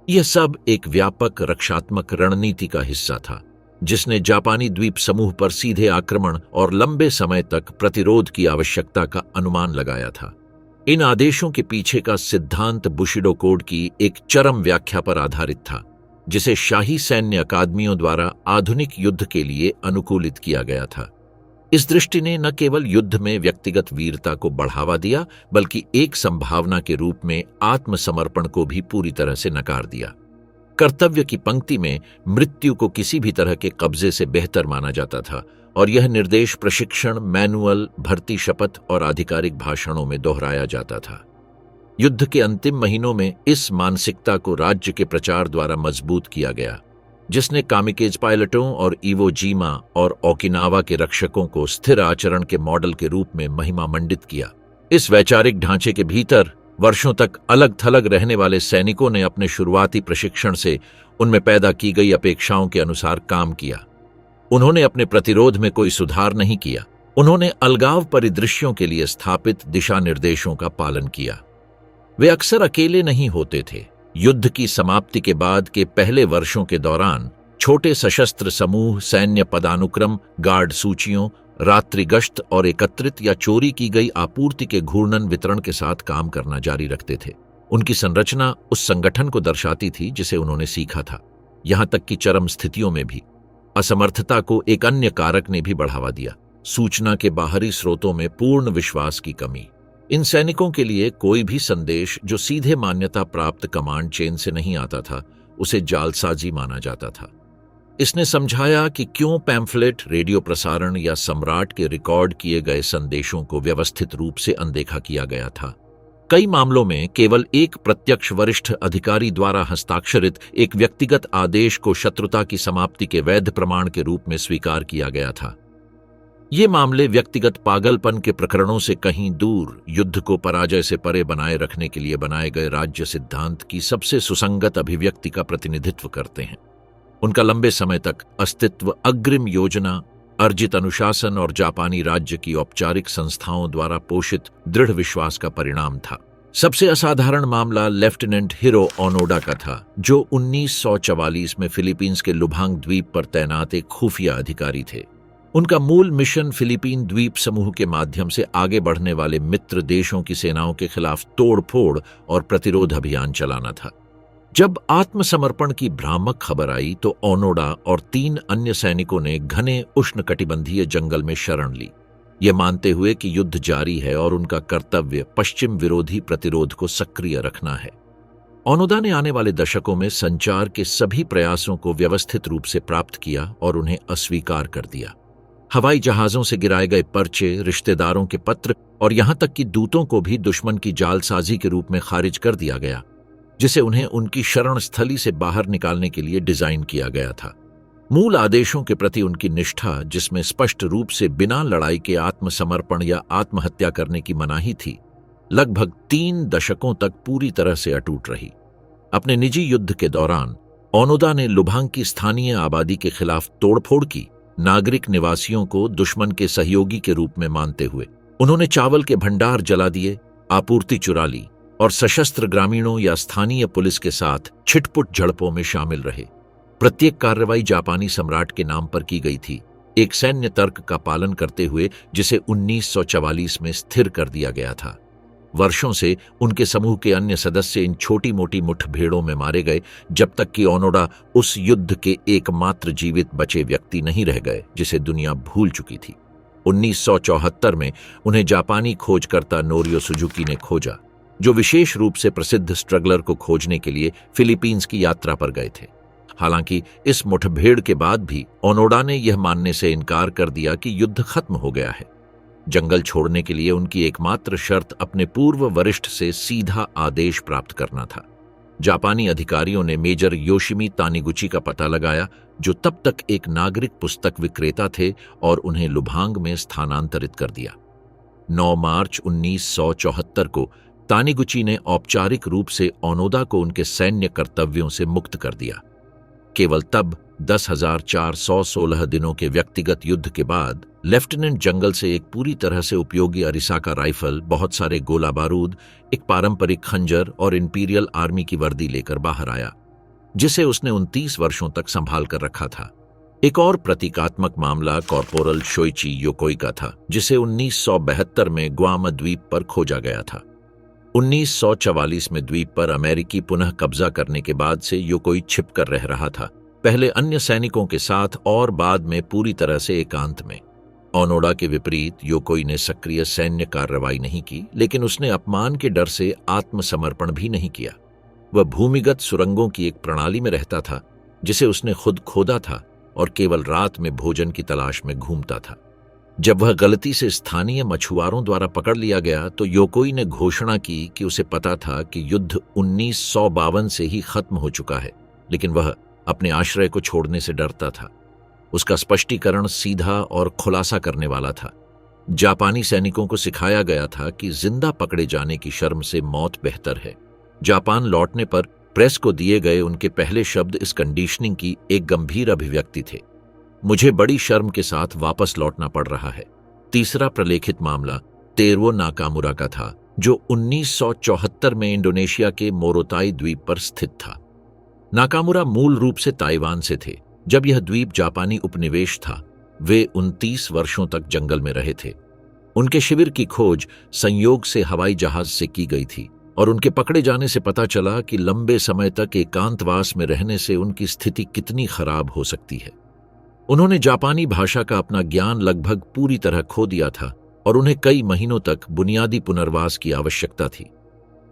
Speaker 1: यह सब एक व्यापक रक्षात्मक रणनीति का हिस्सा था, जिसने जापानी द्वीप समूह पर सीधे आक्रमण और लंबे समय तक प्रतिरोध की आवश्यकता का अनुमान लगाया था। इन आदेशों के पीछे का सिद्धांत बुशिडो कोड की एक चरम व्याख्या पर आधारित था, जिसे शाही सैन्य अकादमियों द्वारा आधुनिक युद्ध के लिए अनुकूलित किया गया था। इस दृष्टि ने न केवल युद्ध में व्यक्तिगत वीरता को बढ़ावा दिया, बल्कि एक संभावना के रूप में आत्मसमर्पण को भी पूरी तरह से नकार दिया। कर्तव्य की पंक्ति में मृत्यु को किसी भी तरह के कब्जे से बेहतर माना जाता था, और यह निर्देश प्रशिक्षण, मैनुअल, भर्ती शपथ और आधिकारिक भाषणों में दोहराया जाता था। युद्ध के अंतिम महीनों में इस मानसिकता को राज्य के प्रचार द्वारा मजबूत किया गया, जिसने कामिकेज पायलटों और इवो जीमा और ओकिनावा के रक्षकों को स्थिर आचरण के मॉडल के रूप में महिमा मंडित किया। इस वैचारिक ढांचे के भीतर वर्षों तक अलग थलग रहने वाले सैनिकों ने अपने शुरुआती प्रशिक्षण से उनमें पैदा की गई अपेक्षाओं के अनुसार काम किया। उन्होंने अपने प्रतिरोध में कोई सुधार नहीं किया। उन्होंने अलगाव परिदृश्यों के लिए स्थापित दिशा निर्देशों का पालन किया। वे अक्सर अकेले नहीं होते थे। युद्ध की समाप्ति के बाद के पहले वर्षों के दौरान छोटे सशस्त्र समूह सैन्य पदानुक्रम, गार्ड सूचियों, रात्रि गश्त और एकत्रित या चोरी की गई आपूर्ति के घूर्णन वितरण के साथ काम करना जारी रखते थे। उनकी संरचना उस संगठन को दर्शाती थी जिसे उन्होंने सीखा था। यहां तक कि चरम स्थितियों में भी असमर्थता को एक अन्य कारक ने भी बढ़ावा दिया: सूचना के बाहरी स्रोतों में पूर्ण विश्वास की कमी। इन सैनिकों के लिए कोई भी संदेश जो सीधे मान्यता प्राप्त कमांड चेन से नहीं आता था, उसे जालसाजी माना जाता था। इसने समझाया कि क्यों पैम्फलेट, रेडियो प्रसारण या सम्राट के रिकॉर्ड किए गए संदेशों को व्यवस्थित रूप से अनदेखा किया गया था। कई मामलों में केवल एक प्रत्यक्ष वरिष्ठ अधिकारी द्वारा हस्ताक्षरित एक व्यक्तिगत आदेश को शत्रुता की समाप्ति के वैध प्रमाण के रूप में स्वीकार किया गया था। ये मामले व्यक्तिगत पागलपन के प्रकरणों से कहीं दूर युद्ध को पराजय से परे बनाए रखने के लिए बनाए गए राज्य सिद्धांत की सबसे सुसंगत अभिव्यक्ति का प्रतिनिधित्व करते हैं। उनका लंबे समय तक अस्तित्व अग्रिम योजना, अर्जित अनुशासन और जापानी राज्य की औपचारिक संस्थाओं द्वारा पोषित दृढ़ विश्वास का परिणाम था। सबसे असाधारण मामला लेफ्टिनेंट हिरो ओनोडा का था, जो 1944 में फिलीपींस के लुभांग द्वीप पर तैनात एक खुफिया अधिकारी थे। उनका मूल मिशन फिलीपीन द्वीप समूह के माध्यम से आगे बढ़ने वाले मित्र देशों की सेनाओं के खिलाफ तोड़फोड़ और प्रतिरोध अभियान चलाना था। जब आत्मसमर्पण की भ्रामक खबर आई तो ओनोडा और 3 अन्य सैनिकों ने घने उष्णकटिबंधीय जंगल में शरण ली, ये मानते हुए कि युद्ध जारी है और उनका कर्तव्य पश्चिम विरोधी प्रतिरोध को सक्रिय रखना है। ओनोडा ने आने वाले दशकों में संचार के सभी प्रयासों को व्यवस्थित रूप से प्राप्त किया और उन्हें अस्वीकार कर दिया। हवाई जहाजों से गिराए गए पर्चे, रिश्तेदारों के पत्र और यहां तक कि दूतों को भी दुश्मन की जालसाजी के रूप में खारिज कर दिया गया, जिसे उन्हें उनकी शरण स्थली से बाहर निकालने के लिए डिजाइन किया गया था। मूल आदेशों के प्रति उनकी निष्ठा, जिसमें स्पष्ट रूप से बिना लड़ाई के आत्मसमर्पण या आत्महत्या करने की मनाही थी, लगभग 3 दशकों तक पूरी तरह से अटूट रही। अपने निजी युद्ध के दौरान ओनोडा ने लुभांग की स्थानीय आबादी के खिलाफ तोड़फोड़ की, नागरिक निवासियों को दुश्मन के सहयोगी के रूप में मानते हुए। उन्होंने चावल के भंडार जला दिए, आपूर्ति चुरा ली और सशस्त्र ग्रामीणों या स्थानीय पुलिस के साथ छिटपुट झड़पों में शामिल रहे। प्रत्येक कार्रवाई जापानी सम्राट के नाम पर की गई थी, एक सैन्य तर्क का पालन करते हुए जिसे 1944 में स्थिर कर दिया गया था। वर्षों से उनके समूह के अन्य सदस्य इन छोटी मोटी मुठभेड़ों में मारे गए, जब तक कि ओनोडा उस युद्ध के एकमात्र जीवित बचे व्यक्ति नहीं रह गए जिसे दुनिया भूल चुकी थी। 1974 में उन्हें जापानी खोजकर्ता नोरियो सुजुकी ने खोजा, जो विशेष रूप से प्रसिद्ध स्ट्रगलर को खोजने के लिए फिलीपींस की यात्रा पर गए थे। हालांकि इस मुठभेड़ के बाद भी ओनोडा ने यह मानने से इनकार कर दिया कि युद्ध खत्म हो गया है। जंगल छोड़ने के लिए उनकी एकमात्र शर्त अपने पूर्व वरिष्ठ से सीधा आदेश प्राप्त करना था। जापानी अधिकारियों ने मेजर योशिमी तानिगुची का पता लगाया, जो तब तक एक नागरिक पुस्तक विक्रेता थे, और उन्हें लुभांग में स्थानांतरित कर दिया। 9 मार्च 1974 को तानिगुची ने औपचारिक रूप से ओनोडा को उनके सैन्य कर्तव्यों से मुक्त कर दिया। केवल तब 10,416 दिनों के व्यक्तिगत युद्ध के बाद लेफ्टिनेंट जंगल से एक पूरी तरह से उपयोगी अरिसाका राइफल, बहुत सारे गोला बारूद, एक पारंपरिक खंजर और इंपीरियल आर्मी की वर्दी लेकर बाहर आया, जिसे उसने 29 वर्षों तक संभाल कर रखा था। एक और प्रतीकात्मक मामला कॉर्पोरल शोइची योकोई का था, जिसे 1972 में ग्वाम द्वीप पर खोजा गया था। 1944 में द्वीप पर अमेरिकी पुनः कब्जा करने के बाद से योकोई छिपकर रह रहा था, पहले अन्य सैनिकों के साथ और बाद में पूरी तरह से एकांत में। ओनोडा के विपरीत योकोई ने सक्रिय सैन्य कार्रवाई नहीं की, लेकिन उसने अपमान के डर से आत्मसमर्पण भी नहीं किया। वह भूमिगत सुरंगों की एक प्रणाली में रहता था, जिसे उसने खुद खोदा था, और केवल रात में भोजन की तलाश में घूमता था। जब वह गलती से स्थानीय मछुआरों द्वारा पकड़ लिया गया तो योकोई ने घोषणा की कि उसे पता था कि युद्ध 1952 से ही खत्म हो चुका है, लेकिन वह अपने आश्रय को छोड़ने से डरता था। उसका स्पष्टीकरण सीधा और खुलासा करने वाला था। जापानी सैनिकों को सिखाया गया था कि जिंदा पकड़े जाने की शर्म से मौत बेहतर है। जापान लौटने पर प्रेस को दिए गए उनके पहले शब्द इस कंडीशनिंग की एक गंभीर अभिव्यक्ति थे। मुझे बड़ी शर्म के साथ वापस लौटना पड़ रहा है। तीसरा प्रलेखित मामला तेरवो नाकामुरा का था, जो 1974 में इंडोनेशिया के मोरोताई द्वीप पर स्थित था। नाकामुरा मूल रूप से ताइवान से थे। जब यह द्वीप जापानी उपनिवेश था, वे 29 वर्षों तक जंगल में रहे थे। उनके शिविर की खोज संयोग से हवाई जहाज से की गई थी, और उनके पकड़े जाने से पता चला कि लंबे समय तक एकांतवास में रहने से उनकी स्थिति कितनी खराब हो सकती है। उन्होंने जापानी भाषा का अपना ज्ञान लगभग पूरी तरह खो दिया था, और उन्हें कई महीनों तक बुनियादी पुनर्वास की आवश्यकता थी।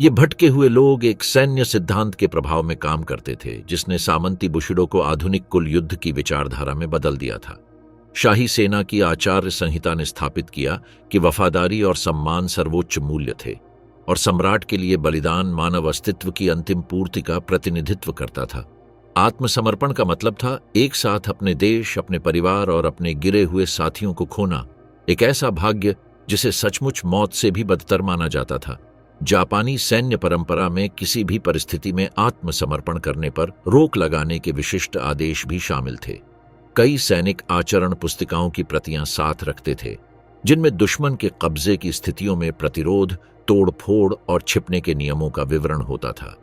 Speaker 1: ये भटके हुए लोग एक सैन्य सिद्धांत के प्रभाव में काम करते थे, जिसने सामंती बुशिडो को आधुनिक कुल युद्ध की विचारधारा में बदल दिया था। शाही सेना की आचार्य संहिता ने स्थापित किया कि वफादारी और सम्मान सर्वोच्च मूल्य थे, और सम्राट के लिए बलिदान मानव अस्तित्व की अंतिम पूर्ति का प्रतिनिधित्व करता था। आत्मसमर्पण का मतलब था एक साथ अपने देश, अपने परिवार और अपने गिरे हुए साथियों को खोना, एक ऐसा भाग्य जिसे सचमुच मौत से भी बदतर माना जाता था। जापानी सैन्य परंपरा में किसी भी परिस्थिति में आत्मसमर्पण करने पर रोक लगाने के विशिष्ट आदेश भी शामिल थे। कई सैनिक आचरण पुस्तिकाओं की प्रतियां साथ रखते थे, जिनमें दुश्मन के कब्जे की स्थितियों में प्रतिरोध, तोड़फोड़ और छिपने के नियमों का विवरण होता था।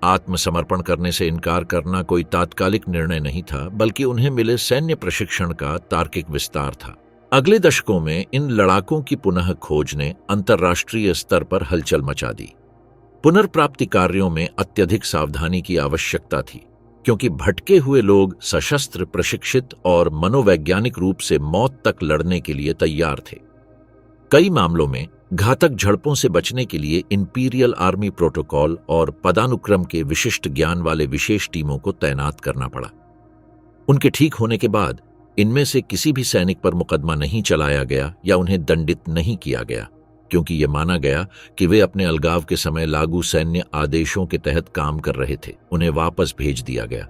Speaker 1: आत्मसमर्पण करने से इनकार करना कोई तात्कालिक निर्णय नहीं था, बल्कि उन्हें मिले सैन्य प्रशिक्षण का तार्किक विस्तार था। अगले दशकों में इन लड़ाकों की पुनः खोज ने अंतर्राष्ट्रीय स्तर पर हलचल मचा दी। पुनर्प्राप्ति कार्यों में अत्यधिक सावधानी की आवश्यकता थी, क्योंकि भटके हुए लोग सशस्त्र, प्रशिक्षित और मनोवैज्ञानिक रूप से मौत तक लड़ने के लिए तैयार थे। कई मामलों में घातक झड़पों से बचने के लिए इंपीरियल आर्मी प्रोटोकॉल और पदानुक्रम के विशिष्ट ज्ञान वाले विशेष टीमों को तैनात करना पड़ा। उनके ठीक होने के बाद इनमें से किसी भी सैनिक पर मुकदमा नहीं चलाया गया या उन्हें दंडित नहीं किया गया, क्योंकि यह माना गया कि वे अपने अलगाव के समय लागू सैन्य आदेशों के तहत काम कर रहे थे। उन्हें वापस भेज दिया गया,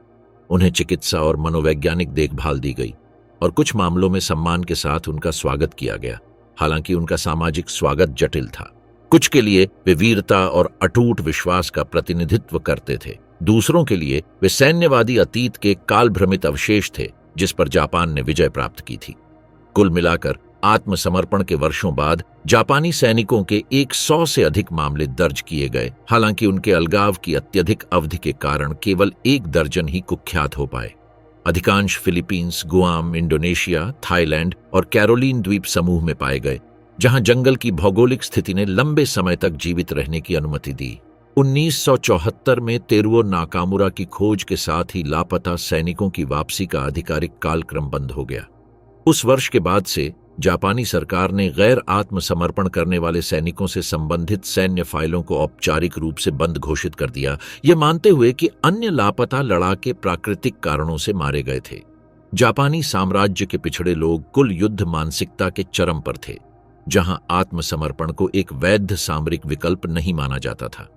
Speaker 1: उन्हें चिकित्सा और मनोवैज्ञानिक देखभाल दी गई, और कुछ मामलों में सम्मान के साथ उनका स्वागत किया गया। हालांकि उनका सामाजिक स्वागत जटिल था। कुछ के लिए वे वीरता और अटूट विश्वास का प्रतिनिधित्व करते थे, दूसरों के लिए वे सैन्यवादी अतीत के कालभ्रमित अवशेष थे जिस पर जापान ने विजय प्राप्त की थी। कुल मिलाकर आत्मसमर्पण के वर्षों बाद जापानी सैनिकों के 100 से अधिक मामले दर्ज किए गए। हालांकि उनके अलगाव की अत्यधिक अवधि के कारण केवल 1 दर्जन ही कुख्यात हो पाए। अधिकांश फिलीपींस, गुआम, इंडोनेशिया, थाईलैंड और कैरोलीन द्वीप समूह में पाए गए, जहां जंगल की भौगोलिक स्थिति ने लंबे समय तक जीवित रहने की अनुमति दी। 1974 में तेरुओ नाकामुरा की खोज के साथ ही लापता सैनिकों की वापसी का आधिकारिक कालक्रम बंद हो गया। उस वर्ष के बाद से जापानी सरकार ने गैर आत्मसमर्पण करने वाले सैनिकों से संबंधित सैन्य फाइलों को औपचारिक रूप से बंद घोषित कर दिया, ये मानते हुए कि अन्य लापता लड़ाके प्राकृतिक कारणों से मारे गए थे। जापानी साम्राज्य के पिछड़े लोग कुल युद्ध मानसिकता के चरम पर थे, जहां आत्मसमर्पण को एक वैध सामरिक विकल्प नहीं माना जाता था।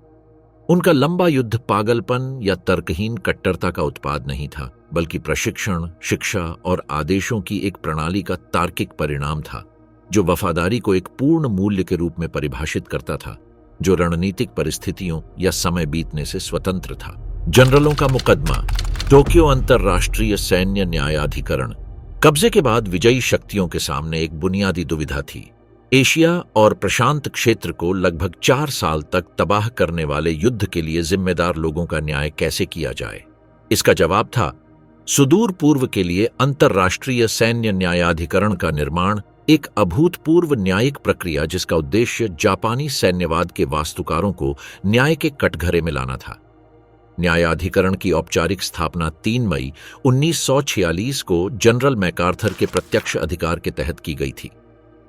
Speaker 1: उनका लंबा युद्ध पागलपन या तर्कहीन कट्टरता का उत्पाद नहीं था, बल्कि प्रशिक्षण, शिक्षा और आदेशों की एक प्रणाली का तार्किक परिणाम था, जो वफादारी को एक पूर्ण मूल्य के रूप में परिभाषित करता था, जो रणनीतिक परिस्थितियों या समय बीतने से स्वतंत्र था। जनरलों का मुकदमा। टोक्यो अंतर्राष्ट्रीय सैन्य न्यायाधिकरण कब्जे के बाद विजयी शक्तियों के सामने एक बुनियादी दुविधा थी। एशिया और प्रशांत क्षेत्र को लगभग 4 साल तक तबाह करने वाले युद्ध के लिए जिम्मेदार लोगों का न्याय कैसे किया जाए। इसका जवाब था सुदूर पूर्व के लिए अंतर्राष्ट्रीय सैन्य न्यायाधिकरण का निर्माण, एक अभूतपूर्व न्यायिक प्रक्रिया जिसका उद्देश्य जापानी सैन्यवाद के वास्तुकारों को न्याय के कटघरे में लाना था। न्यायाधिकरण की औपचारिक स्थापना 3 मई 1946 को जनरल मैकार्थर के प्रत्यक्ष अधिकार के तहत की गई थी।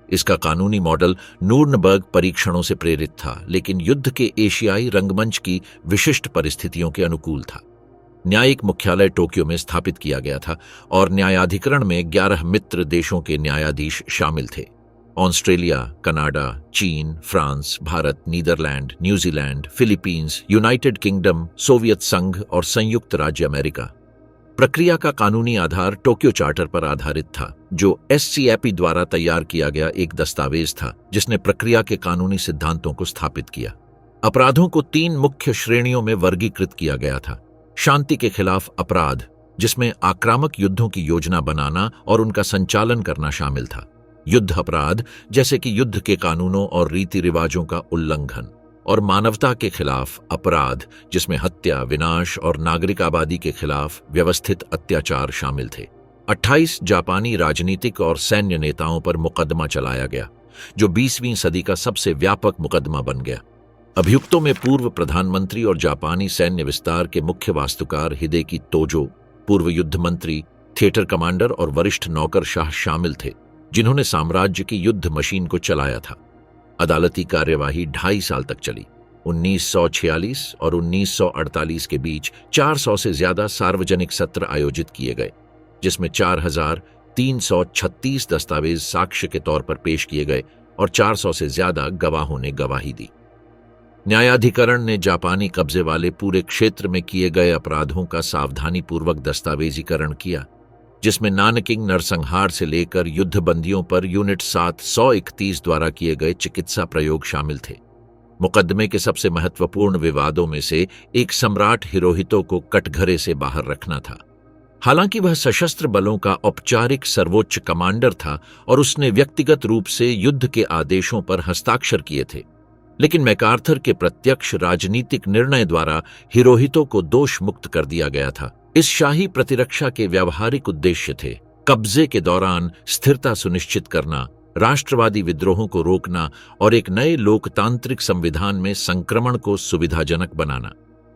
Speaker 1: इसका कानूनी मॉडल नूर्नबर्ग परीक्षणों से प्रेरित था, लेकिन युद्ध के एशियाई रंगमंच की विशिष्ट परिस्थितियों के अनुकूल था। न्यायिक मुख्यालय टोक्यो में स्थापित किया गया था और न्यायाधिकरण में 11 मित्र देशों के न्यायाधीश शामिल थे। ऑस्ट्रेलिया, कनाडा, चीन, France, Bharat, Netherlands, New Zealand, Philippines, United Kingdom, Soviet संघ और संयुक्त राज्य अमेरिका। प्रक्रिया का कानूनी आधार टोक्यो चार्टर पर आधारित था, जो SCAP द्वारा तैयार किया गया एक दस्तावेज था जिसने प्रक्रिया के कानूनी सिद्धांतों को स्थापित किया। अपराधों को 3 मुख्य श्रेणियों में वर्गीकृत किया गया था। शांति के खिलाफ अपराध, जिसमें आक्रामक युद्धों की योजना बनाना और उनका संचालन करना शामिल था। युद्ध अपराध, जैसे कि युद्ध के कानूनों और रीति रिवाजों का उल्लंघन। और मानवता के खिलाफ अपराध, जिसमें हत्या, विनाश और नागरिक आबादी के खिलाफ व्यवस्थित अत्याचार शामिल थे। 28 जापानी राजनीतिक और सैन्य नेताओं पर मुकदमा चलाया गया, जो 20वीं सदी का सबसे व्यापक मुकदमा बन गया। अभियुक्तों में पूर्व प्रधानमंत्री और जापानी सैन्य विस्तार के मुख्य वास्तुकार हिदेकी तोजो, पूर्व युद्ध मंत्री, थिएटर कमांडर और वरिष्ठ नौकरशाह शामिल थे, जिन्होंने साम्राज्य की युद्ध मशीन को चलाया था। अदालती कार्यवाही 2.5 साल तक चली। 1946 और 1948 के बीच 400 से ज्यादा सार्वजनिक सत्र आयोजित किए गए, जिसमें 4,336 दस्तावेज साक्ष्य के तौर पर पेश किए गए और 400 से ज्यादा गवाहों ने गवाही दी। न्यायाधिकरण ने जापानी कब्जे वाले पूरे क्षेत्र में किए गए अपराधों का सावधानीपूर्वक दस्तावेजीकरण किया, जिसमें नानकिंग नरसंहार से लेकर युद्धबंदियों पर यूनिट 731 द्वारा किए गए चिकित्सा प्रयोग शामिल थे। मुकदमे के सबसे महत्वपूर्ण विवादों में से एक सम्राट हिरोहितो को कटघरे से बाहर रखना था। हालांकि वह सशस्त्र बलों का औपचारिक सर्वोच्च कमांडर था और उसने व्यक्तिगत रूप से युद्ध के आदेशों पर हस्ताक्षर किए थे, लेकिन मैकार्थर के प्रत्यक्ष राजनीतिक निर्णय द्वारा हिरोहितो को दोष मुक्त कर दिया गया था। इस शाही प्रतिरक्षा के व्यावहारिक उद्देश्य थे कब्जे के दौरान स्थिरता सुनिश्चित करना, राष्ट्रवादी विद्रोहों को रोकना और एक नए लोकतांत्रिक संविधान में संक्रमण को सुविधाजनक बनाना।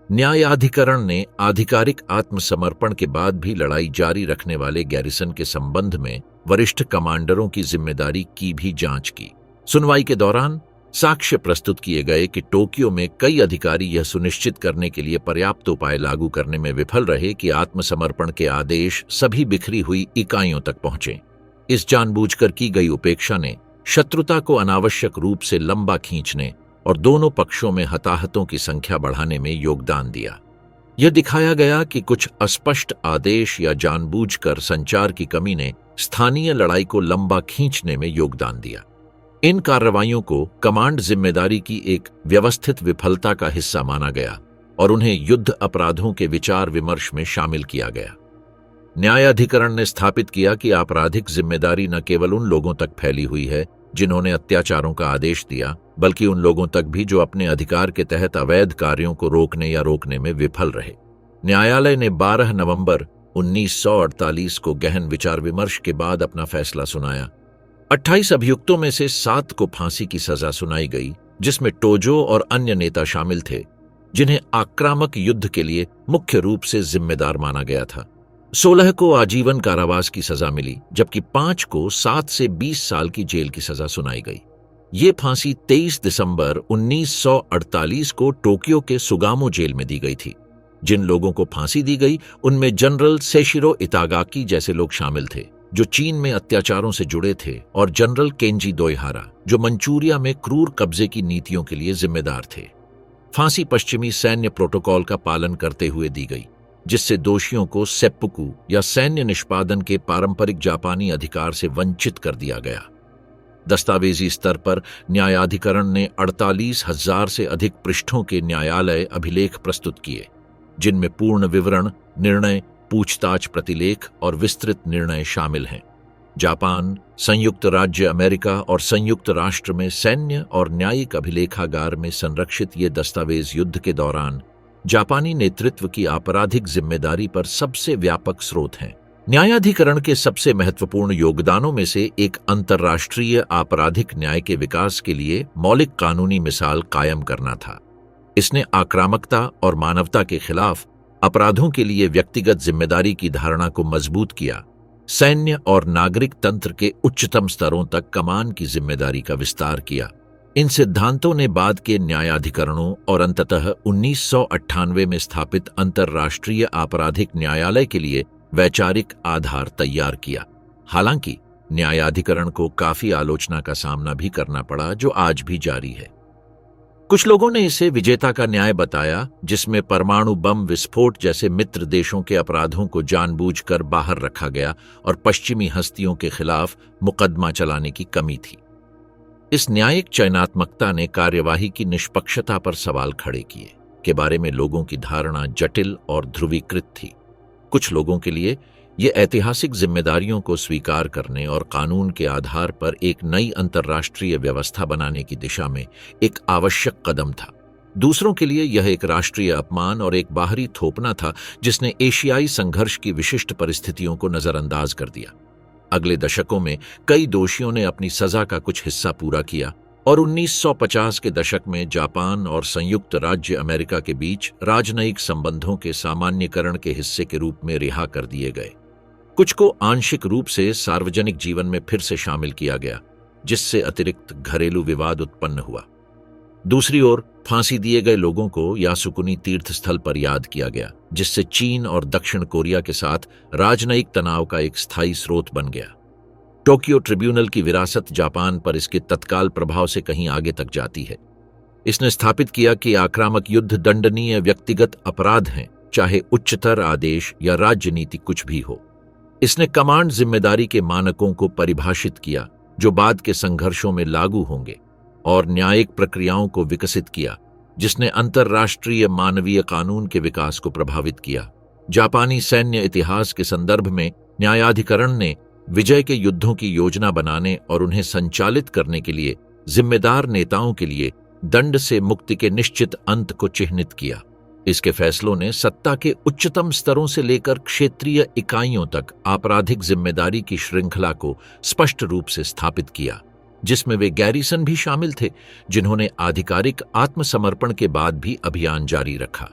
Speaker 1: न्यायाधिकरण ने आधिकारिक आत्मसमर्पण के बाद भी लड़ाई जारी रखने वाले गैरिसन के संबंध में वरिष्ठ कमांडरों की जिम्मेदारी की भी जांच की। सुनवाई के दौरान साक्ष्य प्रस्तुत किए गए कि टोक्यो में कई अधिकारी यह सुनिश्चित करने के लिए पर्याप्त उपाय लागू करने में विफल रहे कि आत्मसमर्पण के आदेश सभी बिखरी हुई इकाइयों तक पहुंचे। इस जानबूझकर की गई उपेक्षा ने शत्रुता को अनावश्यक रूप से लंबा खींचने और दोनों पक्षों में हताहतों की संख्या बढ़ाने में योगदान दिया। यह दिखाया गया कि कुछ अस्पष्ट आदेश या जानबूझकर संचार की कमी ने स्थानीय लड़ाई को लंबा खींचने में योगदान दिया। इन कार्रवाइयों को कमांड जिम्मेदारी की एक व्यवस्थित विफलता का हिस्सा माना गया और उन्हें युद्ध अपराधों के विचार विमर्श में शामिल किया गया। न्यायाधिकरण ने स्थापित किया कि आपराधिक जिम्मेदारी न केवल उन लोगों तक फैली हुई है जिन्होंने अत्याचारों का आदेश दिया, बल्कि उन लोगों तक भी जो अपने अधिकार के तहत अवैध कार्यों को रोकने में विफल रहे। न्यायालय ने 12 नवंबर 1948 को गहन विचार विमर्श के बाद अपना फैसला सुनाया। 28 अभियुक्तों में से 7 को फांसी की सजा सुनाई गई, जिसमें टोजो और अन्य नेता शामिल थे, जिन्हें आक्रामक युद्ध के लिए मुख्य रूप से जिम्मेदार माना गया था। 16 को आजीवन कारावास की सजा मिली, जबकि 5 को 7 से 20 साल की जेल की सजा सुनाई गई। ये फांसी 23 दिसंबर 1948 को टोक्यो के सुगामो जेल में दी गई थी। जिन लोगों को फांसी दी गई उनमें जनरल सेशिरो इतागाकी जैसे लोग शामिल थे, जो चीन में अत्याचारों से जुड़े थे, और जनरल केंजी दोइहारा, जो मंचूरिया में क्रूर कब्जे की नीतियों के लिए जिम्मेदार थे। फांसी पश्चिमी सैन्य प्रोटोकॉल का पालन करते हुए दी गई, जिससे दोषियों को सेप्पुकु या सैन्य निष्पादन के पारंपरिक जापानी अधिकार से वंचित कर दिया गया। दस्तावेजी स्तर पर न्यायाधिकरण ने 48,000 से अधिक पृष्ठों के न्यायालय अभिलेख प्रस्तुत किए, जिनमें पूर्ण विवरण, निर्णय पूछताछ प्रतिलेख और विस्तृत निर्णय शामिल हैं। जापान, संयुक्त राज्य अमेरिका और संयुक्त राष्ट्र में सैन्य और न्यायिक अभिलेखागार में संरक्षित ये दस्तावेज युद्ध के दौरान जापानी नेतृत्व की आपराधिक जिम्मेदारी पर सबसे व्यापक स्रोत हैं। न्यायाधिकरण के सबसे महत्वपूर्ण योगदानों में से एक अंतर्राष्ट्रीय आपराधिक न्याय के विकास के लिए मौलिक कानूनी मिसाल कायम करना था। इसने आक्रामकता और मानवता के खिलाफ अपराधों के लिए व्यक्तिगत जिम्मेदारी की धारणा को मजबूत किया, सैन्य और नागरिक तंत्र के उच्चतम स्तरों तक कमान की जिम्मेदारी का विस्तार किया। इन सिद्धांतों ने बाद के न्यायाधिकरणों और अंततः 1998 में स्थापित अंतर्राष्ट्रीय आपराधिक न्यायालय के लिए वैचारिक आधार तैयार किया। हालांकि न्यायाधिकरण को काफी आलोचना का सामना भी करना पड़ा, जो आज भी जारी है। कुछ लोगों ने इसे विजेता का न्याय बताया, जिसमें परमाणु बम विस्फोट जैसे मित्र देशों के अपराधों को जानबूझकर बाहर रखा गया और पश्चिमी हस्तियों के खिलाफ मुकदमा चलाने की कमी थी। इस न्यायिक चयनात्मकता ने कार्यवाही की निष्पक्षता पर सवाल खड़े किए, के बारे में लोगों की धारणा जटिल और ध्रुवीकृत थी। कुछ लोगों के लिए ये ऐतिहासिक जिम्मेदारियों को स्वीकार करने और कानून के आधार पर एक नई अंतर्राष्ट्रीय व्यवस्था बनाने की दिशा में एक आवश्यक कदम था। दूसरों के लिए यह एक राष्ट्रीय अपमान और एक बाहरी थोपना था, जिसने एशियाई संघर्ष की विशिष्ट परिस्थितियों को नजरअंदाज कर दिया। अगले दशकों में कई दोषियों ने अपनी सजा का कुछ हिस्सा पूरा किया और 1950 के दशक में जापान और संयुक्त राज्य अमेरिका के बीच राजनयिक संबंधों के सामान्यकरण के हिस्से के रूप में रिहा कर दिए गए। कुछ को आंशिक रूप से सार्वजनिक जीवन में फिर से शामिल किया गया, जिससे अतिरिक्त घरेलू विवाद उत्पन्न हुआ। दूसरी ओर फांसी दिए गए लोगों को यासुकुनी तीर्थ स्थल पर याद किया गया, जिससे चीन और दक्षिण कोरिया के साथ राजनयिक तनाव का एक स्थायी स्रोत बन गया। टोक्यो ट्रिब्यूनल की विरासत जापान पर इसके तत्काल प्रभाव से कहीं आगे तक जाती है। इसने स्थापित किया कि आक्रामक युद्ध दंडनीय व्यक्तिगत अपराध हैं, चाहे उच्चतर आदेश या राजनीति कुछ भी हो। इसने कमांड जिम्मेदारी के मानकों को परिभाषित किया, जो बाद के संघर्षों में लागू होंगे, और न्यायिक प्रक्रियाओं को विकसित किया, जिसने अंतर्राष्ट्रीय मानवीय कानून के विकास को प्रभावित किया। जापानी सैन्य इतिहास के संदर्भ में न्यायाधिकरण ने विजय के युद्धों की योजना बनाने और उन्हें संचालित करने के लिए जिम्मेदार नेताओं के लिए दंड से मुक्ति के निश्चित अंत को चिह्नित किया। इसके फैसलों ने सत्ता के उच्चतम स्तरों से लेकर क्षेत्रीय इकाइयों तक आपराधिक जिम्मेदारी की श्रृंखला को स्पष्ट रूप से स्थापित किया, जिसमें वे गैरिसन भी शामिल थे, जिन्होंने आधिकारिक आत्मसमर्पण के बाद भी अभियान जारी रखा।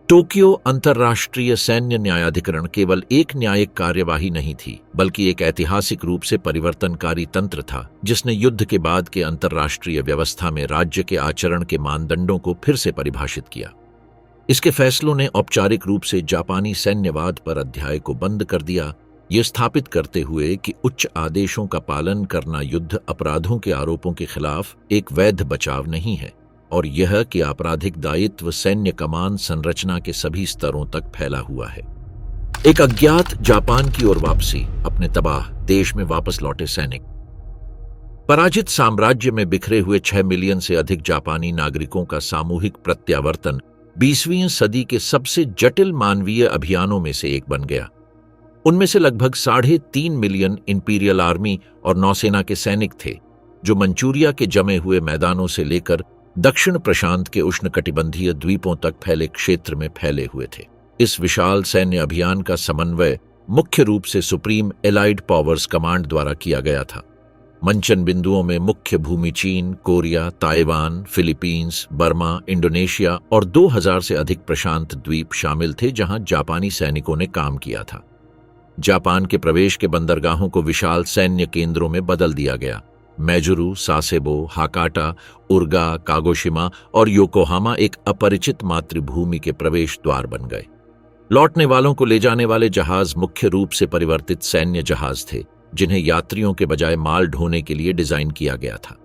Speaker 1: टोक्यो अंतर्राष्ट्रीय सैन्य न्यायाधिकरण केवल एक न्यायिक कार्यवाही नहीं थी, बल्कि एक ऐतिहासिक रूप से परिवर्तनकारी तंत्र था, जिसने युद्ध के बाद के अंतर्राष्ट्रीय व्यवस्था में राज्य के आचरण के मानदंडों को फिर से परिभाषित किया। इसके फैसलों ने औपचारिक रूप से जापानी सैन्यवाद पर अध्याय को बंद कर दिया, ये स्थापित करते हुए कि उच्च आदेशों का पालन करना युद्ध अपराधों के आरोपों के खिलाफ एक वैध बचाव नहीं है, और यह कि आपराधिक दायित्व सैन्य कमान संरचना के सभी स्तरों तक फैला हुआ है। एक अज्ञात जापान की ओर वापसी। अपने तबाह देश में वापस लौटे सैनिक। पराजित साम्राज्य में बिखरे हुए 6 मिलियन से अधिक जापानी नागरिकों का सामूहिक प्रत्यावर्तन 20वीं सदी के सबसे जटिल मानवीय अभियानों में से एक बन गया। उनमें से लगभग 3.5 मिलियन इंपीरियल आर्मी और नौसेना के सैनिक थे, जो मंचूरिया के जमे हुए मैदानों से लेकर दक्षिण प्रशांत के उष्णकटिबंधीय द्वीपों तक फैले क्षेत्र में फैले हुए थे। इस विशाल सैन्य अभियान का समन्वय मुख्य रूप से सुप्रीम एलाइड पावर्स कमांड द्वारा किया गया था। मंचन बिंदुओं में मुख्य भूमि चीन, Korea, Taiwan, Philippines, Burma, Indonesia और 2000 से अधिक प्रशांत द्वीप शामिल थे, जहां जापानी सैनिकों ने काम किया था। जापान के प्रवेश के बंदरगाहों को विशाल सैन्य केंद्रों में बदल दिया गया। मैजुरु, सासेबो, हाकाटा, उर्गा, कागोशिमा और योकोहामा एक अपरिचित मातृभूमि के प्रवेश द्वार बन गए। लौटने वालों को ले जाने वाले जहाज मुख्य रूप से परिवर्तित सैन्य जहाज थे, जिन्हें यात्रियों के बजाय माल ढोने के लिए डिजाइन किया गया था।